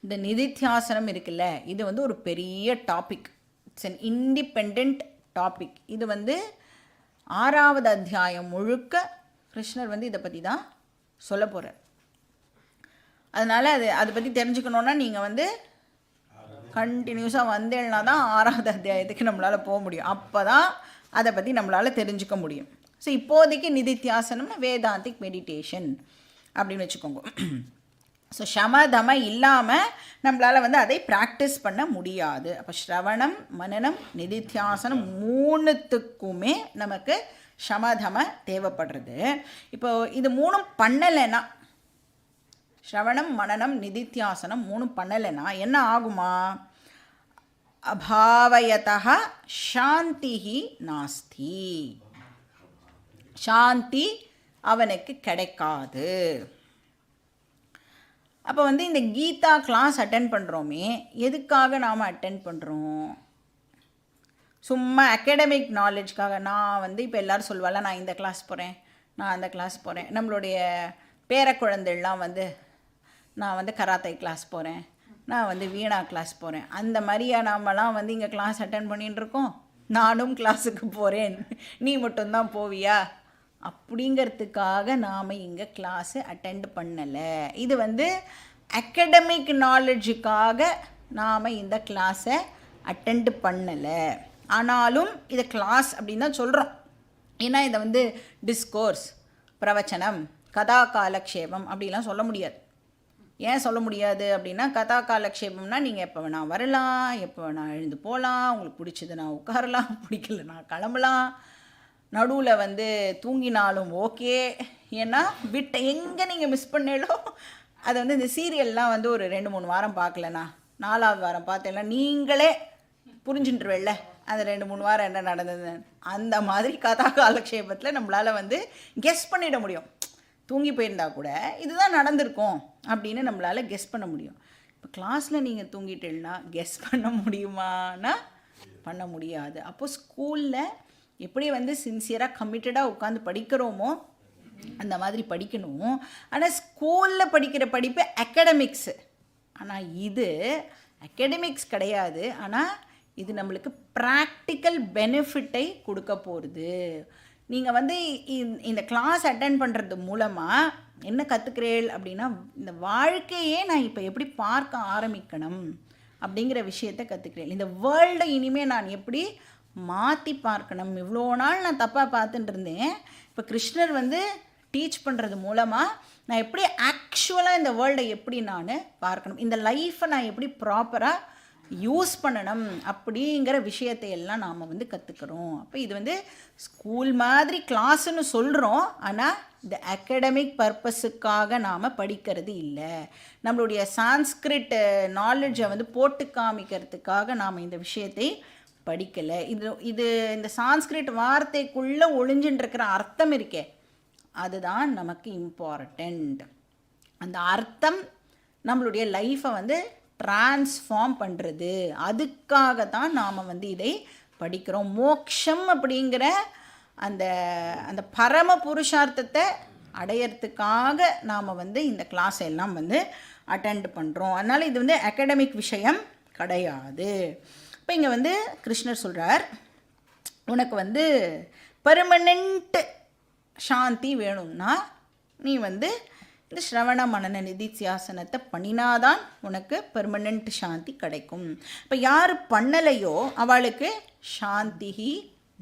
இந்த நிதித்தியாசனம் இருக்குல்ல, இது வந்து ஒரு பெரிய topic. It's an independent topic. இது வந்து 6வது அத்தியாயம் முழுக்க கிருஷ்ணர் வந்து இதை பற்றி தான் சொல்ல போகிறார். அதனால் அதை பற்றி தெரிஞ்சுக்கணுன்னா நீங்கள் வந்து கண்டினியூஸாக வந்தேன்னா தான் 6வது அத்தியாயத்துக்கு நம்மளால் போக முடியும். அப்போ தான் அதை பற்றி நம்மளால் தெரிஞ்சுக்க முடியும். ஸோ இப்போதைக்கு நிதித்தியாசனம்னா வேதாந்திக் மெடிடேஷன் அப்படின்னு வச்சுக்கோங்க. ஸோ சமதம இல்லாமல் நம்மளால் வந்து அதை ப்ராக்டிஸ் பண்ண முடியாது. அப்போ ஸ்ரவணம் மனனம் நிதித்தியாசனம் 3த்துக்குமே நமக்கு சமதம தேவைப்படுறது. இப்போ இது 3ம் பண்ணலைன்னா, ஸ்ரவணம் மனனம் நிதித்தியாசனம் 3ம் பண்ணலைன்னா என்ன ஆகுமா, அபாவயதா சாந்திஹி நாஸ்தி. சாந்தி அவனுக்கு கிடைக்காது. அப்போ வந்து இந்த கீதா கிளாஸ் அட்டென்ட் பண்ணுறோமே, எதுக்காக நாம் அட்டென்ட் பண்ணுறோம்? சும்மா அகாடமிக் நாலேஜ்க்காக. நான் வந்து இப்போ எல்லோரும் சொல்வாள், நான் இந்த கிளாஸ் போகிறேன், நான் அந்த கிளாஸ் போகிறேன். நம்மளுடைய பேர குழந்தைலாம் வந்து நான் வந்து கராத்தே கிளாஸ் போகிறேன், நான் வந்து வீணா கிளாஸ் போகிறேன். அந்த மாதிரியா நாமெல்லாம் வந்து இங்கே கிளாஸ் அட்டன் பண்ணிட்டு இருக்கோம்? நானும் கிளாஸுக்கு போகிறேன், நீ மட்டும்தான் போவியா அப்படிங்கிறதுக்காக நாம் இங்கே கிளாஸு அட்டெண்ட் பண்ணலை. இது வந்து அகடமிக் நாலேஜுக்காக நாம் இந்த கிளாஸை அட்டெண்ட் பண்ணலை. ஆனாலும் இதை கிளாஸ் அப்படின்னு தான் சொல்கிறோம். ஏன்னா இதை வந்து டிஸ்கோர்ஸ், பிரவச்சனம், கதா காலக்ஷேபம் அப்படிலாம் சொல்ல முடியாது. ஏன் சொல்ல முடியாது அப்படின்னா, கதா காலக்ஷேபம்னா நீங்கள் எப்போ வேணால் வரலாம், எப்போ வேணால் எழுந்து போகலாம், உங்களுக்கு பிடிச்சதுன்னா உட்காரலாம், பிடிக்கலன்னா கிளம்பலாம், நடுவில் வந்து தூங்கினாலும் ஓகே. ஏன்னா விட்ட எங்கே நீங்கள் மிஸ் பண்ணாலும் அதை வந்து இந்த சீரியல்லாம் வந்து ஒரு 2-3 வாரம் பார்க்கலண்ணா 4வது வாரம் பார்த்தேன்னா நீங்களே புரிஞ்சுட்டுருவேல்ல அந்த 2-3 வாரம் என்ன நடந்தது. அந்த மாதிரி கதா காலக்ஷேபத்தில் நம்மளால் வந்து கெஸ் பண்ணிட முடியும். தூங்கி போயிருந்தா கூட இதுதான் நடந்திருக்கும் அப்படின்னு நம்மளால் கெஸ் பண்ண முடியும். இப்போ கிளாஸில் நீங்கள் தூங்கிட்டேன்னா கெஸ் பண்ண முடியுமானா பண்ண முடியாது. அப்போது ஸ்கூலில் எப்படி வந்து சின்சியராக கமிட்டடாக உட்காந்து படிக்கிறோமோ அந்த மாதிரி படிக்கணும். ஆனால் ஸ்கூலில் படிக்கிற படிப்பு அகடமிக்ஸு. ஆனால் இது அகடமிக்ஸ் கிடையாது. ஆனால் இது நம்மளுக்கு ப்ராக்டிக்கல் பெனிஃபிட்டை கொடுக்க போகிறது. நீங்கள் வந்து இந்த கிளாஸ் அட்டென்ட் பண்ணுறது மூலமாக என்ன கற்றுக்கிறேன் அப்படின்னா, இந்த வாழ்க்கையே நான் இப்போ எப்படி பார்க்க ஆரம்பிக்கணும் அப்படிங்கிற விஷயத்தை கற்றுக்கிறேன். இந்த வேர்ல்டை இனிமேல் நான் எப்படி மாற்றி பார்க்கணும். இவ்வளோ நாள் நான் தப்பாக பார்த்துட்டு இருந்தேன். இப்போ கிருஷ்ணர் வந்து டீச் பண்ணுறது மூலமாக நான் எப்படி ஆக்சுவலாக இந்த வேர்ல்டை எப்படி நான் பார்க்கணும், இந்த லைஃப்பை நான் எப்படி ப்ராப்பராக யூஸ் பண்ணணும் அப்படிங்கிற விஷயத்தை எல்லாம் நாம் வந்து கற்றுக்கிறோம். அப்போ இது வந்து ஸ்கூல் மாதிரி கிளாஸுன்னு சொல்கிறோம். ஆனால் இந்த அகடமிக் பர்பஸுக்காக நாம் படிக்கிறது இல்லை. நம்மளுடைய சான்ஸ்கிரிட் நாலேஜை வந்து போட்டு காமிக்கிறதுக்காக நாம் இந்த விஷயத்தை படிக்கலை. இது இந்த சான்ஸ்கிரிட் வார்த்தைக்குள்ளே ஒளிஞ்சுட்டுருக்கிற அர்த்தம் இருக்கே, அதுதான் நமக்கு இம்பார்ட்டண்ட். அந்த அர்த்தம் நம்மளுடைய லைஃப்பை வந்து ட்ரான்ஸ்ஃபார்ம் பண்ணுறது. அதுக்காக தான் நாம் வந்து இதை படிக்கிறோம். மோக்ஷம் அப்படிங்கிற அந்த அந்த பரம புருஷார்த்தத்தை அடையிறதுக்காக நாம் வந்து இந்த கிளாஸ் எல்லாம் வந்து அட்டெண்ட் பண்ணுறோம். அதனால் இது வந்து அகடமிக் விஷயம் கிடையாது. இப்போ இங்கே வந்து கிருஷ்ணர் சொல்கிறார், உனக்கு வந்து பெர்மனெண்ட் சாந்தி வேணும்னா நீ வந்து இந்த ஸ்ரவண மனன நிதித்தியாசனத்தை பண்ணினாதான் உனக்கு பெர்மனெண்ட் சாந்தி கிடைக்கும். இப்போ யார் பண்ணலையோ அவளுக்கு சாந்தி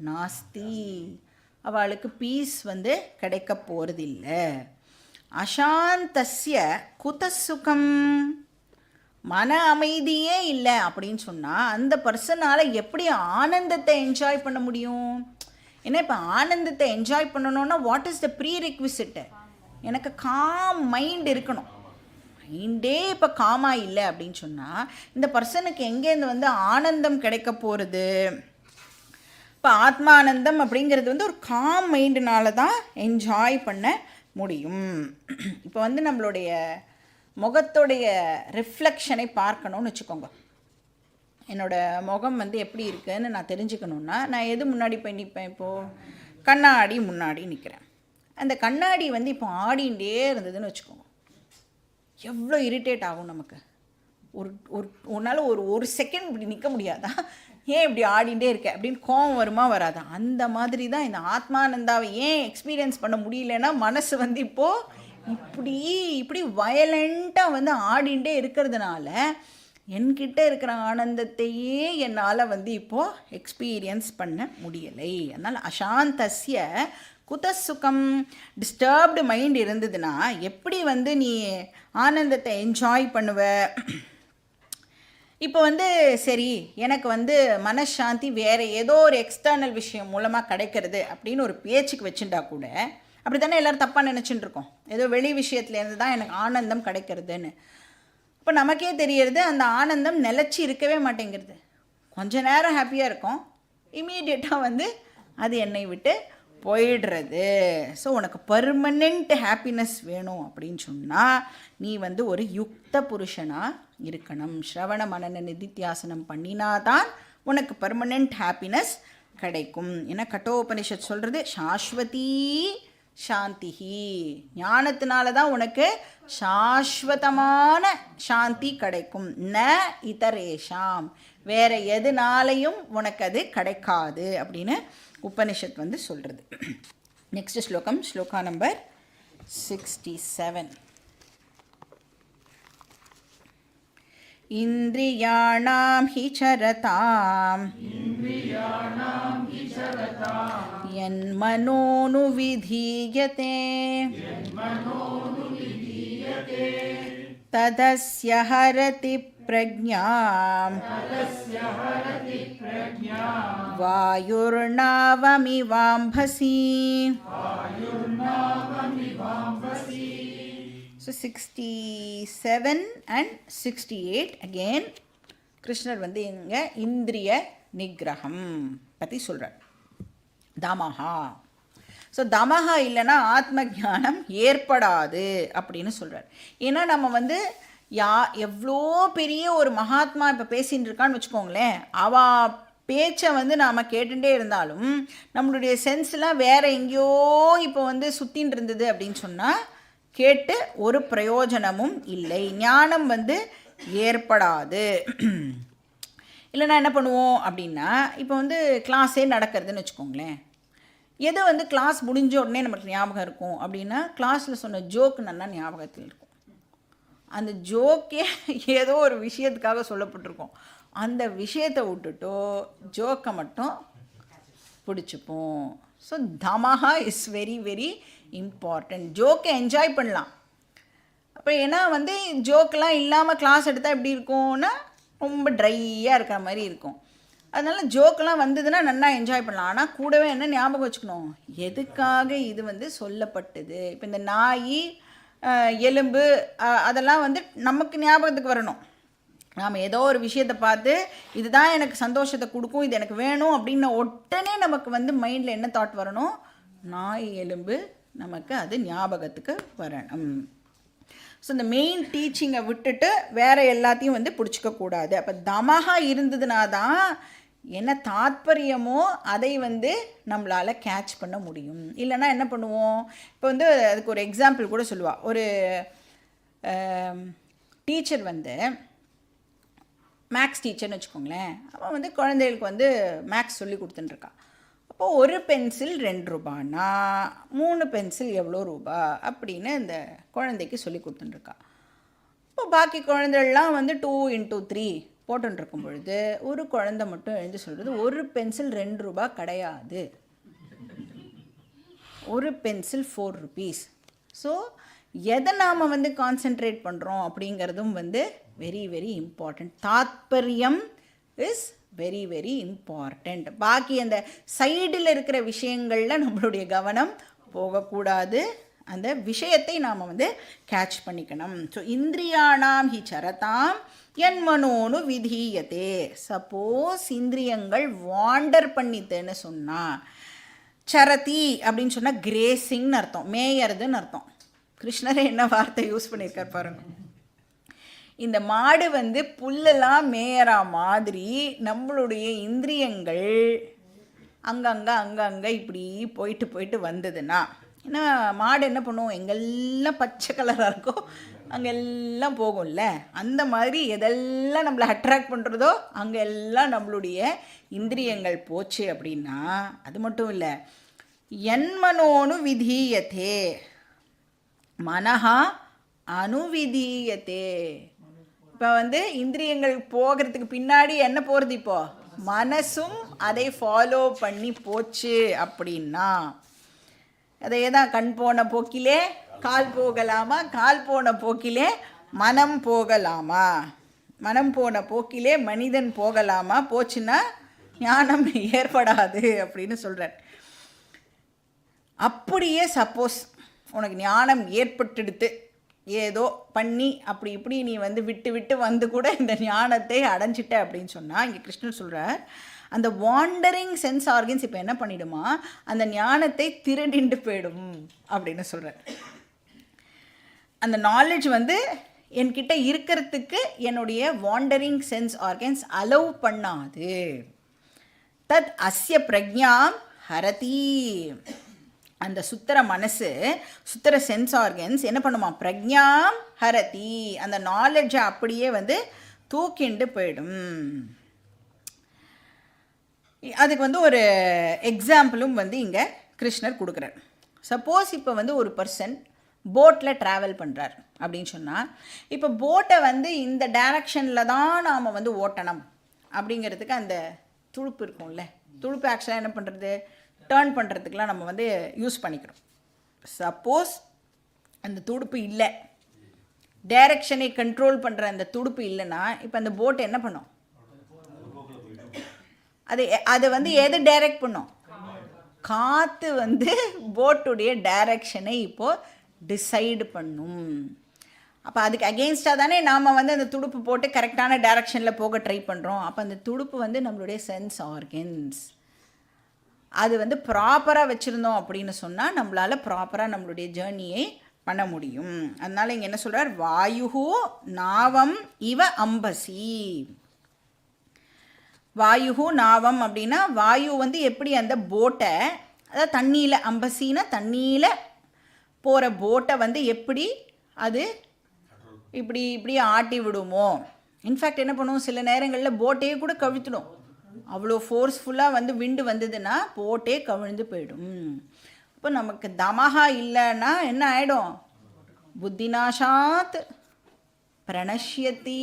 நாஸ்தி, அவளுக்கு பீஸ் வந்து கிடைக்க போகிறதில்லை. அசாந்தஸ்ய குதசுகம், மன அமைதியே இல்லை அப்படின்னு சொன்னால் அந்த பர்சனால் எப்படி ஆனந்தத்தை என்ஜாய் பண்ண முடியும்? ஏன்னா இப்போ ஆனந்தத்தை என்ஜாய் பண்ணணுன்னா வாட் இஸ் த ப்ரீ ரெக்விசிட்டு? எனக்கு காம் மைண்ட் இருக்கணும். மைண்டே இப்போ காமாக இல்லை அப்படின்னு சொன்னால் இந்த பர்சனுக்கு எங்கேருந்து வந்து ஆனந்தம் கிடைக்க போகிறது? இப்போ ஆத்மானந்தம் அப்படிங்கிறது வந்து ஒரு காம் மைண்டுனால தான் என்ஜாய் பண்ண முடியும். இப்போ வந்து நம்மளுடைய முகத்துடைய ரிஃப்ளெக்ஷனை பார்க்கணுன்னு வச்சுக்கோங்க. என்னோடய முகம் வந்து எப்படி இருக்குதுன்னு நான் தெரிஞ்சுக்கணுன்னா நான் எது முன்னாடி போய் நிற்பேன்? இப்போது கண்ணாடி முன்னாடி நிற்கிறேன். அந்த கண்ணாடி வந்து இப்போ ஆடிண்டே இருந்ததுன்னு வச்சுக்கோங்க, எவ்வளோ இரிட்டேட் ஆகும் நமக்கு. ஒன்றால் ஒரு செகண்ட் இப்படி நிற்க முடியாதா? ஏன் இப்படி ஆடிண்டே இருக்க அப்படின்னு கோவம் வருமா வராதா? அந்த மாதிரி தான் இந்த ஆத்மானந்தாவை ஏன் எக்ஸ்பீரியன்ஸ் பண்ண முடியலன்னா, மனசு வந்து இப்போது இப்படி வயலண்ட்டாக வந்து ஆடிண்டே இருக்கிறதுனால என்கிட்ட இருக்கிற ஆனந்தத்தையே என்னால் வந்து இப்போது எக்ஸ்பீரியன்ஸ் பண்ண முடியலை. அதனால் அசாந்தஸ்ய குதசுகம், டிஸ்டர்ப்டு மைண்ட் இருந்ததுன்னா எப்படி வந்து நீ ஆனந்தத்தை என்ஜாய் பண்ணுவ? இப்போ வந்து சரி எனக்கு வந்து மனசாந்தி வேறு ஏதோ ஒரு எக்ஸ்டர்னல் விஷயம் மூலமாக கிடைக்கிறது அப்படின்னு ஒரு பேச்சுக்கு வச்சுட்டா கூட அப்படி தானே எல்லோரும் தப்பாக நினச்சிட்டு இருக்கோம். ஏதோ வெளி விஷயத்துலேருந்து தான் எனக்கு ஆனந்தம் கிடைக்கிறதுன்னு. இப்போ நமக்கே தெரியறது அந்த ஆனந்தம் நிலச்சி இருக்கவே மாட்டேங்கிறது. கொஞ்ச நேரம் ஹாப்பியாக இருக்கும், இமீடியட்டாக வந்து அது என்னை விட்டு போயிடுறது. ஸோ உனக்கு பர்மனெண்ட் ஹாப்பினஸ் வேணும் அப்படின்னு சொன்னால் நீ வந்து ஒரு யுக்த புருஷனாக இருக்கணும். ஸ்ரவண மனன நிதித்தியாசனம் பண்ணினாதான் உனக்கு பர்மனெண்ட் ஹாப்பினஸ் கிடைக்கும். ஏன்னா கட்டோபனிஷத் சொல்கிறது சாஸ்வதி சாந்திஹி. ஞானத்தினால தான் உனக்கு சாஸ்வதமான சாந்தி கிடைக்கும். ந இதரேஷாம், வேற எதுனாலையும் உனக்கு அது கிடைக்காது அப்படின்னு உபனிஷத் வந்து சொல்கிறது. நெக்ஸ்ட் ஸ்லோகம், ஸ்லோகா நம்பர் 67. இந்திரியாணாம் ஹி சரதாம் யன்மனோனு விதீயதே ததஸ்ய ஹரதி பிரக்ஞாம் வாயுர்நாவமிவாம்பசி. So 67 and 68 again கிருஷ்ணர் வந்து இங்கே இந்திரிய நிகிரகம் பற்றி சொல்கிறார். தமஹா. ஸோ தமஹா இல்லைன்னா ஆத்ம ஞானம் ஏற்படாது அப்படின்னு சொல்கிறார். ஏன்னா நம்ம வந்து எவ்வளோ பெரிய ஒரு மகாத்மா இப்போ பேசின்னு இருக்கான்னு வச்சுக்கோங்களேன், அவ பேச்சை வந்து நாம் கேட்டுகிட்டே இருந்தாலும் நம்மளுடைய சென்ஸ்லாம் வேறு எங்கேயோ இப்போ வந்து சுற்றின்னு இருந்தது அப்படின்னு சொன்னால் கேட்டு ஒரு பிரயோஜனமும் இல்லை, ஞானம் வந்து ஏற்படாது. இல்லைனா என்ன பண்ணுவோம் அப்படின்னா, இப்போ வந்து கிளாஸே நடக்கிறதுன்னு வச்சுக்கோங்களேன், எது வந்து கிளாஸ் முடிஞ்ச உடனே நமக்கு ஞாபகம் இருக்கும் அப்படின்னா, கிளாஸில் சொன்ன ஜோக்கு நல்லா ஞாபகத்தில் இருக்கும். அந்த ஜோக்கே ஏதோ ஒரு விஷயத்துக்காக சொல்லப்பட்டிருக்கோம், அந்த விஷயத்தை விட்டுட்டோ ஜோக்கை மட்டும் பிடிச்சிப்போம். ஸோ தமஹா இஸ் வெரி வெரி இம்பார்ட்டண்ட். ஜோக்கை என்ஜாய் பண்ணலாம். அப்போ ஏன்னா வந்து ஜோக்கெலாம் இல்லாமல் கிளாஸ் எடுத்தால் எப்படி இருக்கும்னா ரொம்ப ட்ரையாக இருக்கிற மாதிரி இருக்கும். அதனால் ஜோக்கெலாம் வந்ததுன்னா நல்லா என்ஜாய் பண்ணலாம். ஆனால் கூடவே என்ன ஞாபகம் வச்சுக்கணும், எதுக்காக இது வந்து சொல்லப்பட்டது. இப்போ இந்த நாய், எலும்பு, அதெல்லாம் வந்து நமக்கு ஞாபகத்துக்கு வரணும். நாம் ஏதோ ஒரு விஷயத்தை பார்த்து இதுதான் எனக்கு சந்தோஷத்தை கொடுக்கும், இது எனக்கு வேணும் அப்படின்ன உடனே நமக்கு வந்து மைண்டில் என்ன தாட் வரணும், நாய் எலும்பு நமக்கு அது ஞாபகத்துக்கு வரணும். ஸோ இந்த மெயின் டீச்சிங்கை விட்டுட்டு வேறு எல்லாத்தையும் வந்து பிடிச்சிக்கக்கூடாது. அப்போ தமஹா இருந்ததுனா தான் என்ன தாத்பரியமோ அதை வந்து நம்மளால் கேட்ச் பண்ண முடியும். இல்லைன்னா என்ன பண்ணுவோம், இப்போ வந்து அதுக்கு ஒரு எக்ஸாம்பிள் கூட சொல்லுவாள். ஒரு டீச்சர் வந்து மேக்ஸ் டீச்சர்னு வச்சுக்கோங்களேன், அவன் வந்து குழந்தைகளுக்கு வந்து மேக்ஸ் சொல்லி கொடுத்துட்டுருக்கா. அப்போது ஒரு பென்சில் 2 ரூபானா 3 பென்சில் எவ்வளோ ரூபா அப்படின்னு இந்த குழந்தைக்கு சொல்லி கொடுத்துட்டுருக்கா. இப்போ பாக்கி குழந்தைகள்லாம் வந்து 2 into 3 போட்டுருக்கும் பொழுது ஒரு குழந்தை மட்டும் எழுந்து சொல்கிறது, ஒரு பென்சில் 2 ரூபா கிடையாது, ஒரு பென்சில் 4 rupees. ஸோ எதை நாம் வந்து கான்சென்ட்ரேட் பண்ணுறோம் அப்படிங்கிறதும் வந்து வெரி வெரி இம்பார்ட்டண்ட். தாத்பரியம் இஸ் வெரி வெரி இம்பார்ட்டண்ட். பாக்கி அந்த சைடில் இருக்கிற விஷயங்களில் நம்மளுடைய கவனம் போகக்கூடாது, அந்த விஷயத்தை நாம் வந்து கேட்ச் பண்ணிக்கணும். ஸோ இந்திரியாணாம் ஹி சரதாம் யன்மனோனு விதீயதே. சப்போஸ் இந்திரியங்கள் வாண்டர் பண்ணித்தேன்னு சொன்னால், சரதி அப்படின்னு சொன்னால் கிரேசிங்னு அர்த்தம், மேயறதுன்னு அர்த்தம். கிருஷ்ணரே என்ன வார்த்தை யூஸ் பண்ணியிருக்கார் பாருங்க. இந்த மாடு வந்து புல்லெல்லாம் மேயறா மாதிரி நம்மளுடைய இந்திரியங்கள் அங்கங்கே இப்படி போயிட்டு போயிட்டு வந்ததுன்னா, ஏன்னா மாடு என்ன பண்ணுவோம், எங்கெல்லாம் பச்சை கலராக இருக்கோ அங்கெல்லாம் போகும்ல, அந்த மாதிரி எதெல்லாம் நம்மளை அட்ராக்ட் பண்ணுறதோ அங்கெல்லாம் நம்மளுடைய இந்திரியங்கள் போச்சு அப்படின்னா, அது மட்டும் இல்லை, யன்மனோனு விதீயதே மனஹா அனுவிதீயதே. இப்போ வந்து இந்திரியங்கள் போகிறதுக்கு பின்னாடி என்ன போகிறது, இப்போது மனசும் அதை ஃபாலோ பண்ணி போச்சு அப்படின்னா, அதே தான் கண் போன போக்கிலே கால் போகலாமா, கால் போன போக்கிலே மனம் போகலாமா, மனம் போன போக்கிலே மனிதன் போகலாமா, போச்சுன்னா ஞானம் ஏற்படாது அப்படின்னு சொல்கிறார். அப்படியே சப்போஸ் உனக்கு ஞானம் ஏற்பட்டுடுத்து, ஏதோ பண்ணி அப்படி இப்படி நீ வந்து விட்டு விட்டு வந்து கூட இந்த ஞானத்தை அடைஞ்சிட்ட அப்படின்னு சொன்னால், இங்கே கிருஷ்ணர் சொல்கிறார், அந்த வாண்டரிங் சென்ஸ் ஆர்கன்ஸ் இப்போ என்ன பண்ணிடுமா, அந்த ஞானத்தை திருடிண்டு போயிடும் அப்படின்னு சொல்கிறார். அந்த நாலேஜ் வந்து என்கிட்ட இருக்கிறதுக்கு என்னுடைய வாண்டரிங் சென்ஸ் ஆர்கன்ஸ் அலோவ் பண்ணாது. தத் அஸ்ய பிரக்ஞாம் ஹரதி. அந்த சுத்தர மனசு, சுத்தர சென்ஸ் ஆர்கன்ஸ் என்ன பண்ணுமா? பிரக்ஞாம் ஹரதி, அந்த நாலெட்ஜை அப்படியே வந்து தூக்கிண்டு போயிடும். அதுக்கு வந்து ஒரு எக்ஸாம்பிளும் வந்து இங்கே கிருஷ்ணர் கொடுக்குறார். சப்போஸ் இப்போ வந்து ஒரு பர்சன் போட்டில் ட்ராவல் பண்ணுறார் அப்படின்னு சொன்னால், இப்போ போட்டை வந்து இந்த டைரக்ஷனில் தான் நாம் வந்து ஓட்டணும் அப்படிங்கிறதுக்கு அந்த துடுப்பு இருக்கும்ல, துடுப்பு ஆக்சுவலாக என்ன பண்ணுறது, டேர்ன் பண்ணுறதுக்கெலாம் நம்ம வந்து யூஸ் பண்ணிக்கிறோம். சப்போஸ் அந்த துடுப்பு இல்லை, டைரக்ஷனை கண்ட்ரோல் பண்ணுற அந்த துடுப்பு இல்லைன்னா இப்போ அந்த போட்டை என்ன பண்ணும்? அது வந்து எது டைரக்ட் பண்ணும்? காற்று வந்து போட்டுடைய டைரக்ஷனை இப்போது டிசைடு பண்ணும். அப்போ அதுக்கு அகெயின்ஸ்டாக தானே நாம் வந்து அந்த துடுப்பு போட்டு கரெக்டான டைரக்ஷனில் போக ட்ரை பண்ணுறோம். அப்போ அந்த துடுப்பு வந்து நம்மளுடைய சென்ஸ் ஆர்கன்ஸ். அது வந்து ப்ராப்பராக வச்சுருந்தோம் அப்படின்னு சொன்னால் நம்மளால் ப்ராப்பராக நம்மளுடைய ஜேர்னியை பண்ண முடியும். அதனால் இங்கே என்ன சொல்கிறார்? வாயுஹு நாவம் இவ அம்பசி. வாயுஹு நாவம் அப்படின்னா வாயு வந்து எப்படி அந்த போட்டை, அதாவது தண்ணியில், அம்பசின்னா தண்ணியில் போகிற போட்டை வந்து எப்படி அது இப்படி இப்படி ஆட்டி விடுமோ. இன்ஃபேக்ட் என்ன பண்ணுவோம், சில நேரங்களில் போட்டையே கூட கவிழ்த்துடும். அவ்வளோ ஃபோர்ஸ்ஃபுல்லாக வந்து விண்டு வந்ததுன்னா போட்டே கவிழ்ந்து போயிடும். இப்போ நமக்கு தமஹா இல்லைன்னா என்ன ஆகிடும்? புத்திநாசாத் பிரணஷ்யத்தி,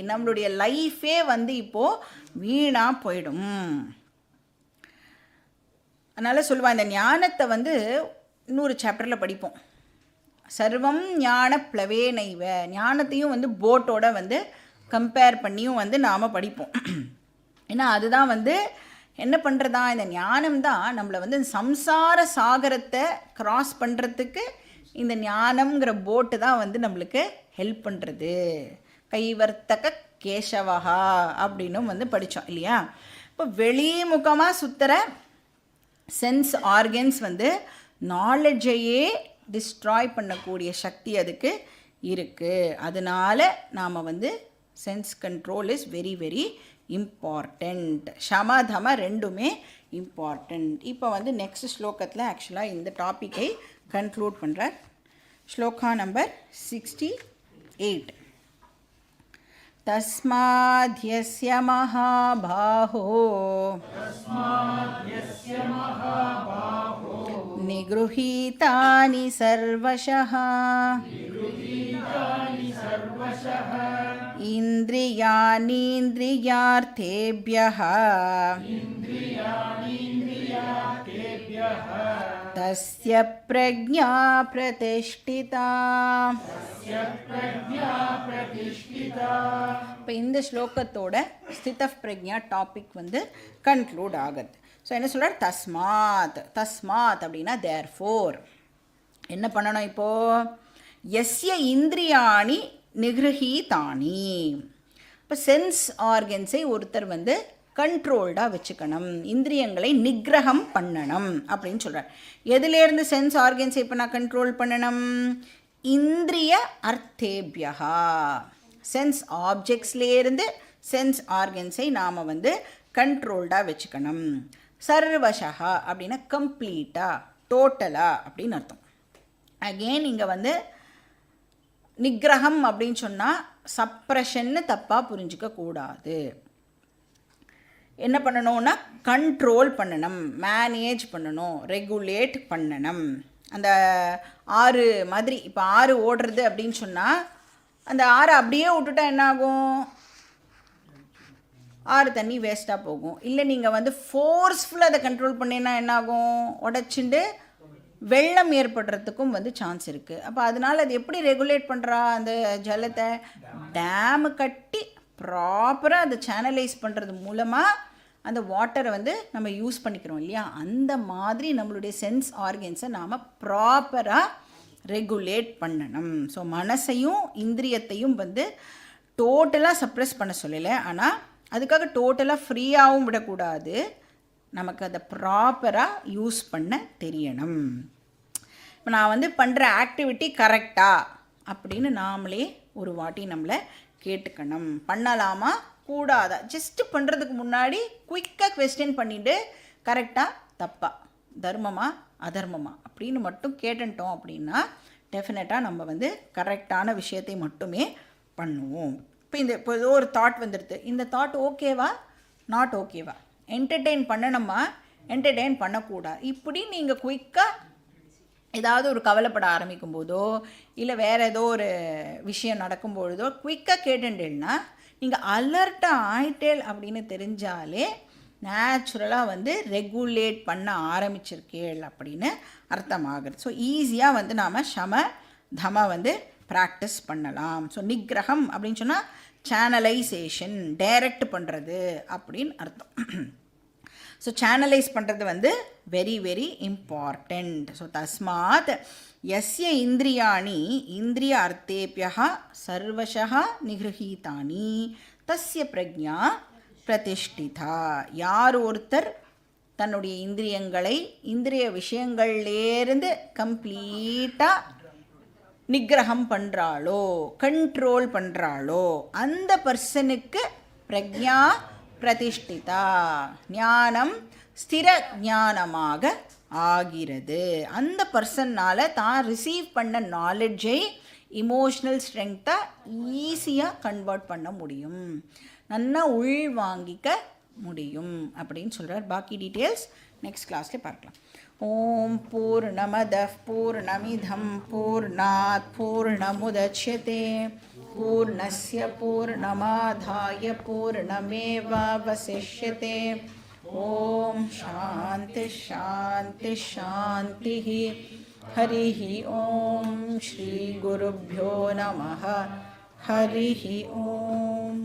நம்மளுடைய லைஃபே வந்து இப்போது வீணாக போயிடும். அதனால் சொல்லுவாள், இந்த ஞானத்தை வந்து இன்னொரு சாப்டரில் படிப்போம். சர்வம் ஞான பிளவேனைவ, ஞானத்தையும் வந்து போட்டோட வந்து கம்பேர் பண்ணியும் வந்து நாம் படிப்போம். ஏன்னா அதுதான் வந்து என்ன பண்ணுறதா, இந்த ஞானம் தான் நம்மளை வந்து சம்சார சாகரத்தை கிராஸ் பண்ணுறதுக்கு இந்த ஞானம்ங்கிற போட்டு தான் வந்து நம்மளுக்கு ஹெல்ப் பண்ணுறது. கைவர்த்தக கேசவஹா அப்படின்னும் வந்து படித்தோம் இல்லையா. இப்போ வெளிமுகமாக சுற்றுற சென்ஸ் ஆர்கன்ஸ் வந்து நாலெட்ஜையே டிஸ்ட்ராய் பண்ணக்கூடிய சக்தி அதுக்கு இருக்குது. அதனால் நாம் வந்து sense control is very very important. சமதம ரெண்டுமே இம்பார்ட்டண்ட். இப்போ வந்து நெக்ஸ்ட் ஸ்லோகத்தில் ஆக்சுவலாக இந்த டாப்பிக்கை கன்க்ளூட் பண்ணுறார். ஸ்லோகா நம்பர் 68. தஸ்மாத்யஸ்ய மகாபாஹோ நிக்ருஹீதானி சர்வஷः இந்திரியாணீந்திரியார்த்தேப்யः தஸ்ய பிரக்ஞா பிரதிஷ்டிதா. இப்போ இந்த ஸ்லோகத்தோட ஸ்தித பிரக்ஞா டாபிக் வந்து கன்க்ளூட் ஆகுது. ஸோ என்ன சொல்கிறார்? தஸ்மாத். தஸ்மாத் அப்படின்னா தேர்ஃபோர். என்ன பண்ணணும் இப்போது? எஸ்ய இந்திரியாணி நிகிருஹீதானி. இப்போ சென்ஸ் ஆர்கன்ஸை ஒருத்தர் வந்து கண்ட்ரோல்டாக வச்சுக்கணும், இந்திரியங்களை நிகிரகம் பண்ணணும் அப்படின்னு சொல்கிறார். எதுலேருந்து சென்ஸ் ஆர்கன்ஸை இப்போ நான் கண்ட்ரோல் பண்ணணும்? இந்திரிய அர்த்தேபியா, சென்ஸ் ஆப்ஜெக்ட்ஸ்லேருந்து சென்ஸ் ஆர்கன்ஸை நாம் வந்து கண்ட்ரோல்டாக வச்சுக்கணும். சர்வஷா அப்படின்னா கம்ப்ளீட்டாக, டோட்டலாக அப்படின்னு அர்த்தம். அகெயின் இங்கே வந்து நிகிரகம் அப்படின்னு சொன்னால் சப்ரஷன்னு தப்பாக புரிஞ்சிக்கக்கூடாது. என்ன பண்ணணும்னா கண்ட்ரோல் பண்ணணும், மேனேஜ் பண்ணணும், ரெகுலேட் பண்ணணும். அந்த ஆறு மாதிரி, இப்போ ஆறு ஓடுறது அப்படின்னு சொன்னால் அந்த ஆறு அப்படியே விட்டுட்டா என்னாகும்? ஆறு தண்ணி வேஸ்ட்டாக போகும். இல்லை நீங்கள் வந்து ஃபோர்ஸ்ஃபுல்லாக அதை கண்ட்ரோல் பண்ணினா என்னாகும்? உடச்சிண்டு வெள்ளம் ஏற்படுறதுக்கும் வந்து சான்ஸ் இருக்குது. அப்போ அதனால் அது எப்படி ரெகுலேட் பண்ணுறா? அந்த ஜலத்தை டேமு கட்டி ப்ராப்பராக அதை சேனலைஸ் பண்ணுறது மூலமாக அந்த வாட்டரை வந்து நம்ம யூஸ் பண்ணிக்கிறோம் இல்லையா. அந்த மாதிரி நம்மளுடைய சென்ஸ் ஆர்கன்ஸை நாம் ப்ராப்பராக ரெகுலேட் பண்ணணும். ஸோ மனசையும் இந்திரியத்தையும் வந்து டோட்டலாக சப்ரெஸ் பண்ண சொல்லலை, ஆனால் அதுக்காக டோட்டலாக ஃப்ரீயாகவும் விடக்கூடாது. நமக்கு அதை ப்ராப்பராக யூஸ் பண்ண தெரியணும். இப்போ நான் வந்து பண்ணுற ஆக்டிவிட்டி கரெக்டா அப்படின்னு நாமளே ஒரு வாட்டி நம்மளை கேட்டுக்கணும். பண்ணலாமா கூடாதா? ஜஸ்ட்டு பண்ணுறதுக்கு முன்னாடி குயிக்காக குவெஸ்டின் பண்ணிவிட்டு கரெக்டாக தப்பா, தர்மமாக அதர்மமா அப்படின்னு மட்டும் கேட்டுட்டோம் அப்படின்னா டெஃபினட்டாக நம்ம வந்து கரெக்டான விஷயத்தை மட்டுமே பண்ணுவோம். இப்போ ஏதோ ஒரு தாட் வந்துடுது, இந்த தாட் ஓகேவா நாட் ஓகேவா, என்டர்டெயின் பண்ணணுமா என்டர்டெயின் பண்ணக்கூடாது, இப்படி நீங்கள் குயிக்காக ஏதாவது ஒரு கவலைப்பட ஆரம்பிக்கும் போதோ இல்லை வேறு ஏதோ ஒரு விஷயம் நடக்கும்பொழுதோ குயிக்காக கேட்டுட்டேன்னா நீங்கள் அலர்ட்டாக ஆயிட்டேல் அப்படின்னு தெரிஞ்சாலே நேச்சுரலாக வந்து ரெகுலேட் பண்ண ஆரம்பிச்சிருக்கேள் அப்படின்னு அர்த்தமாகுது. ஸோ ஈஸியாக வந்து நாம் ஷம தம வந்து ப்ராக்டிஸ் பண்ணலாம். ஸோ நிகிரகம் அப்படின்னு சொன்னால் சேனலைசேஷன், டைரக்ட் பண்ணுறது அப்படின்னு அர்த்தம். ஸோ சேனலைஸ் பண்ணுறது வந்து வெரி வெரி இம்பார்ட்டண்ட். ஸோ தஸ்மாத் யஸ்ய இந்திரியாணி இந்திரிய அர்த்தேபியா சர்வசா நிகிரஹீதானி தஸ்ய பிரக்ஞா பிரதிஷ்டிதா. யார் ஒருத்தர் தன்னுடைய இந்திரியங்களை இந்திரிய விஷயங்கள்லேருந்து கம்ப்ளீட்டாக நிகிரகம் பண்ணுறாளோ கண்ட்ரோல் பண்ணுறாளோ அந்த பர்சனுக்கு பிரக்ஞா பிரதிஷ்டிதா, ஞானம் ஸ்திர ஞானமாக ஆகிறது. அந்த பர்சன்னால் தான் ரிசீவ் பண்ண நாலெட்ஜை இமோஷ்னல் ஸ்ட்ரெங்க்டாக ஈஸியாக கன்வெர்ட் பண்ண முடியும், நல்லா உள் வாங்கிக்க முடியும் அப்படின்னு சொல்கிறார். பாக்கி டீட்டெயில்ஸ் நெக்ஸ்ட் கிளாஸில் பார்க்கலாம். ஓம் பூர்ணமதః பூர்ணமிதம் பூர்ணாத் பூர்ணமுதச்யதே பூர்ணஸ்ய பூர்ணமாதாய பூர்ணமேவாவசிஷ்யதே. ஓம் சாந்தி சாந்தி சாந்தி. ஹரிः ஓம் ஸ்ரீ குருभ्यो நமः. ஹரிः ஓம்.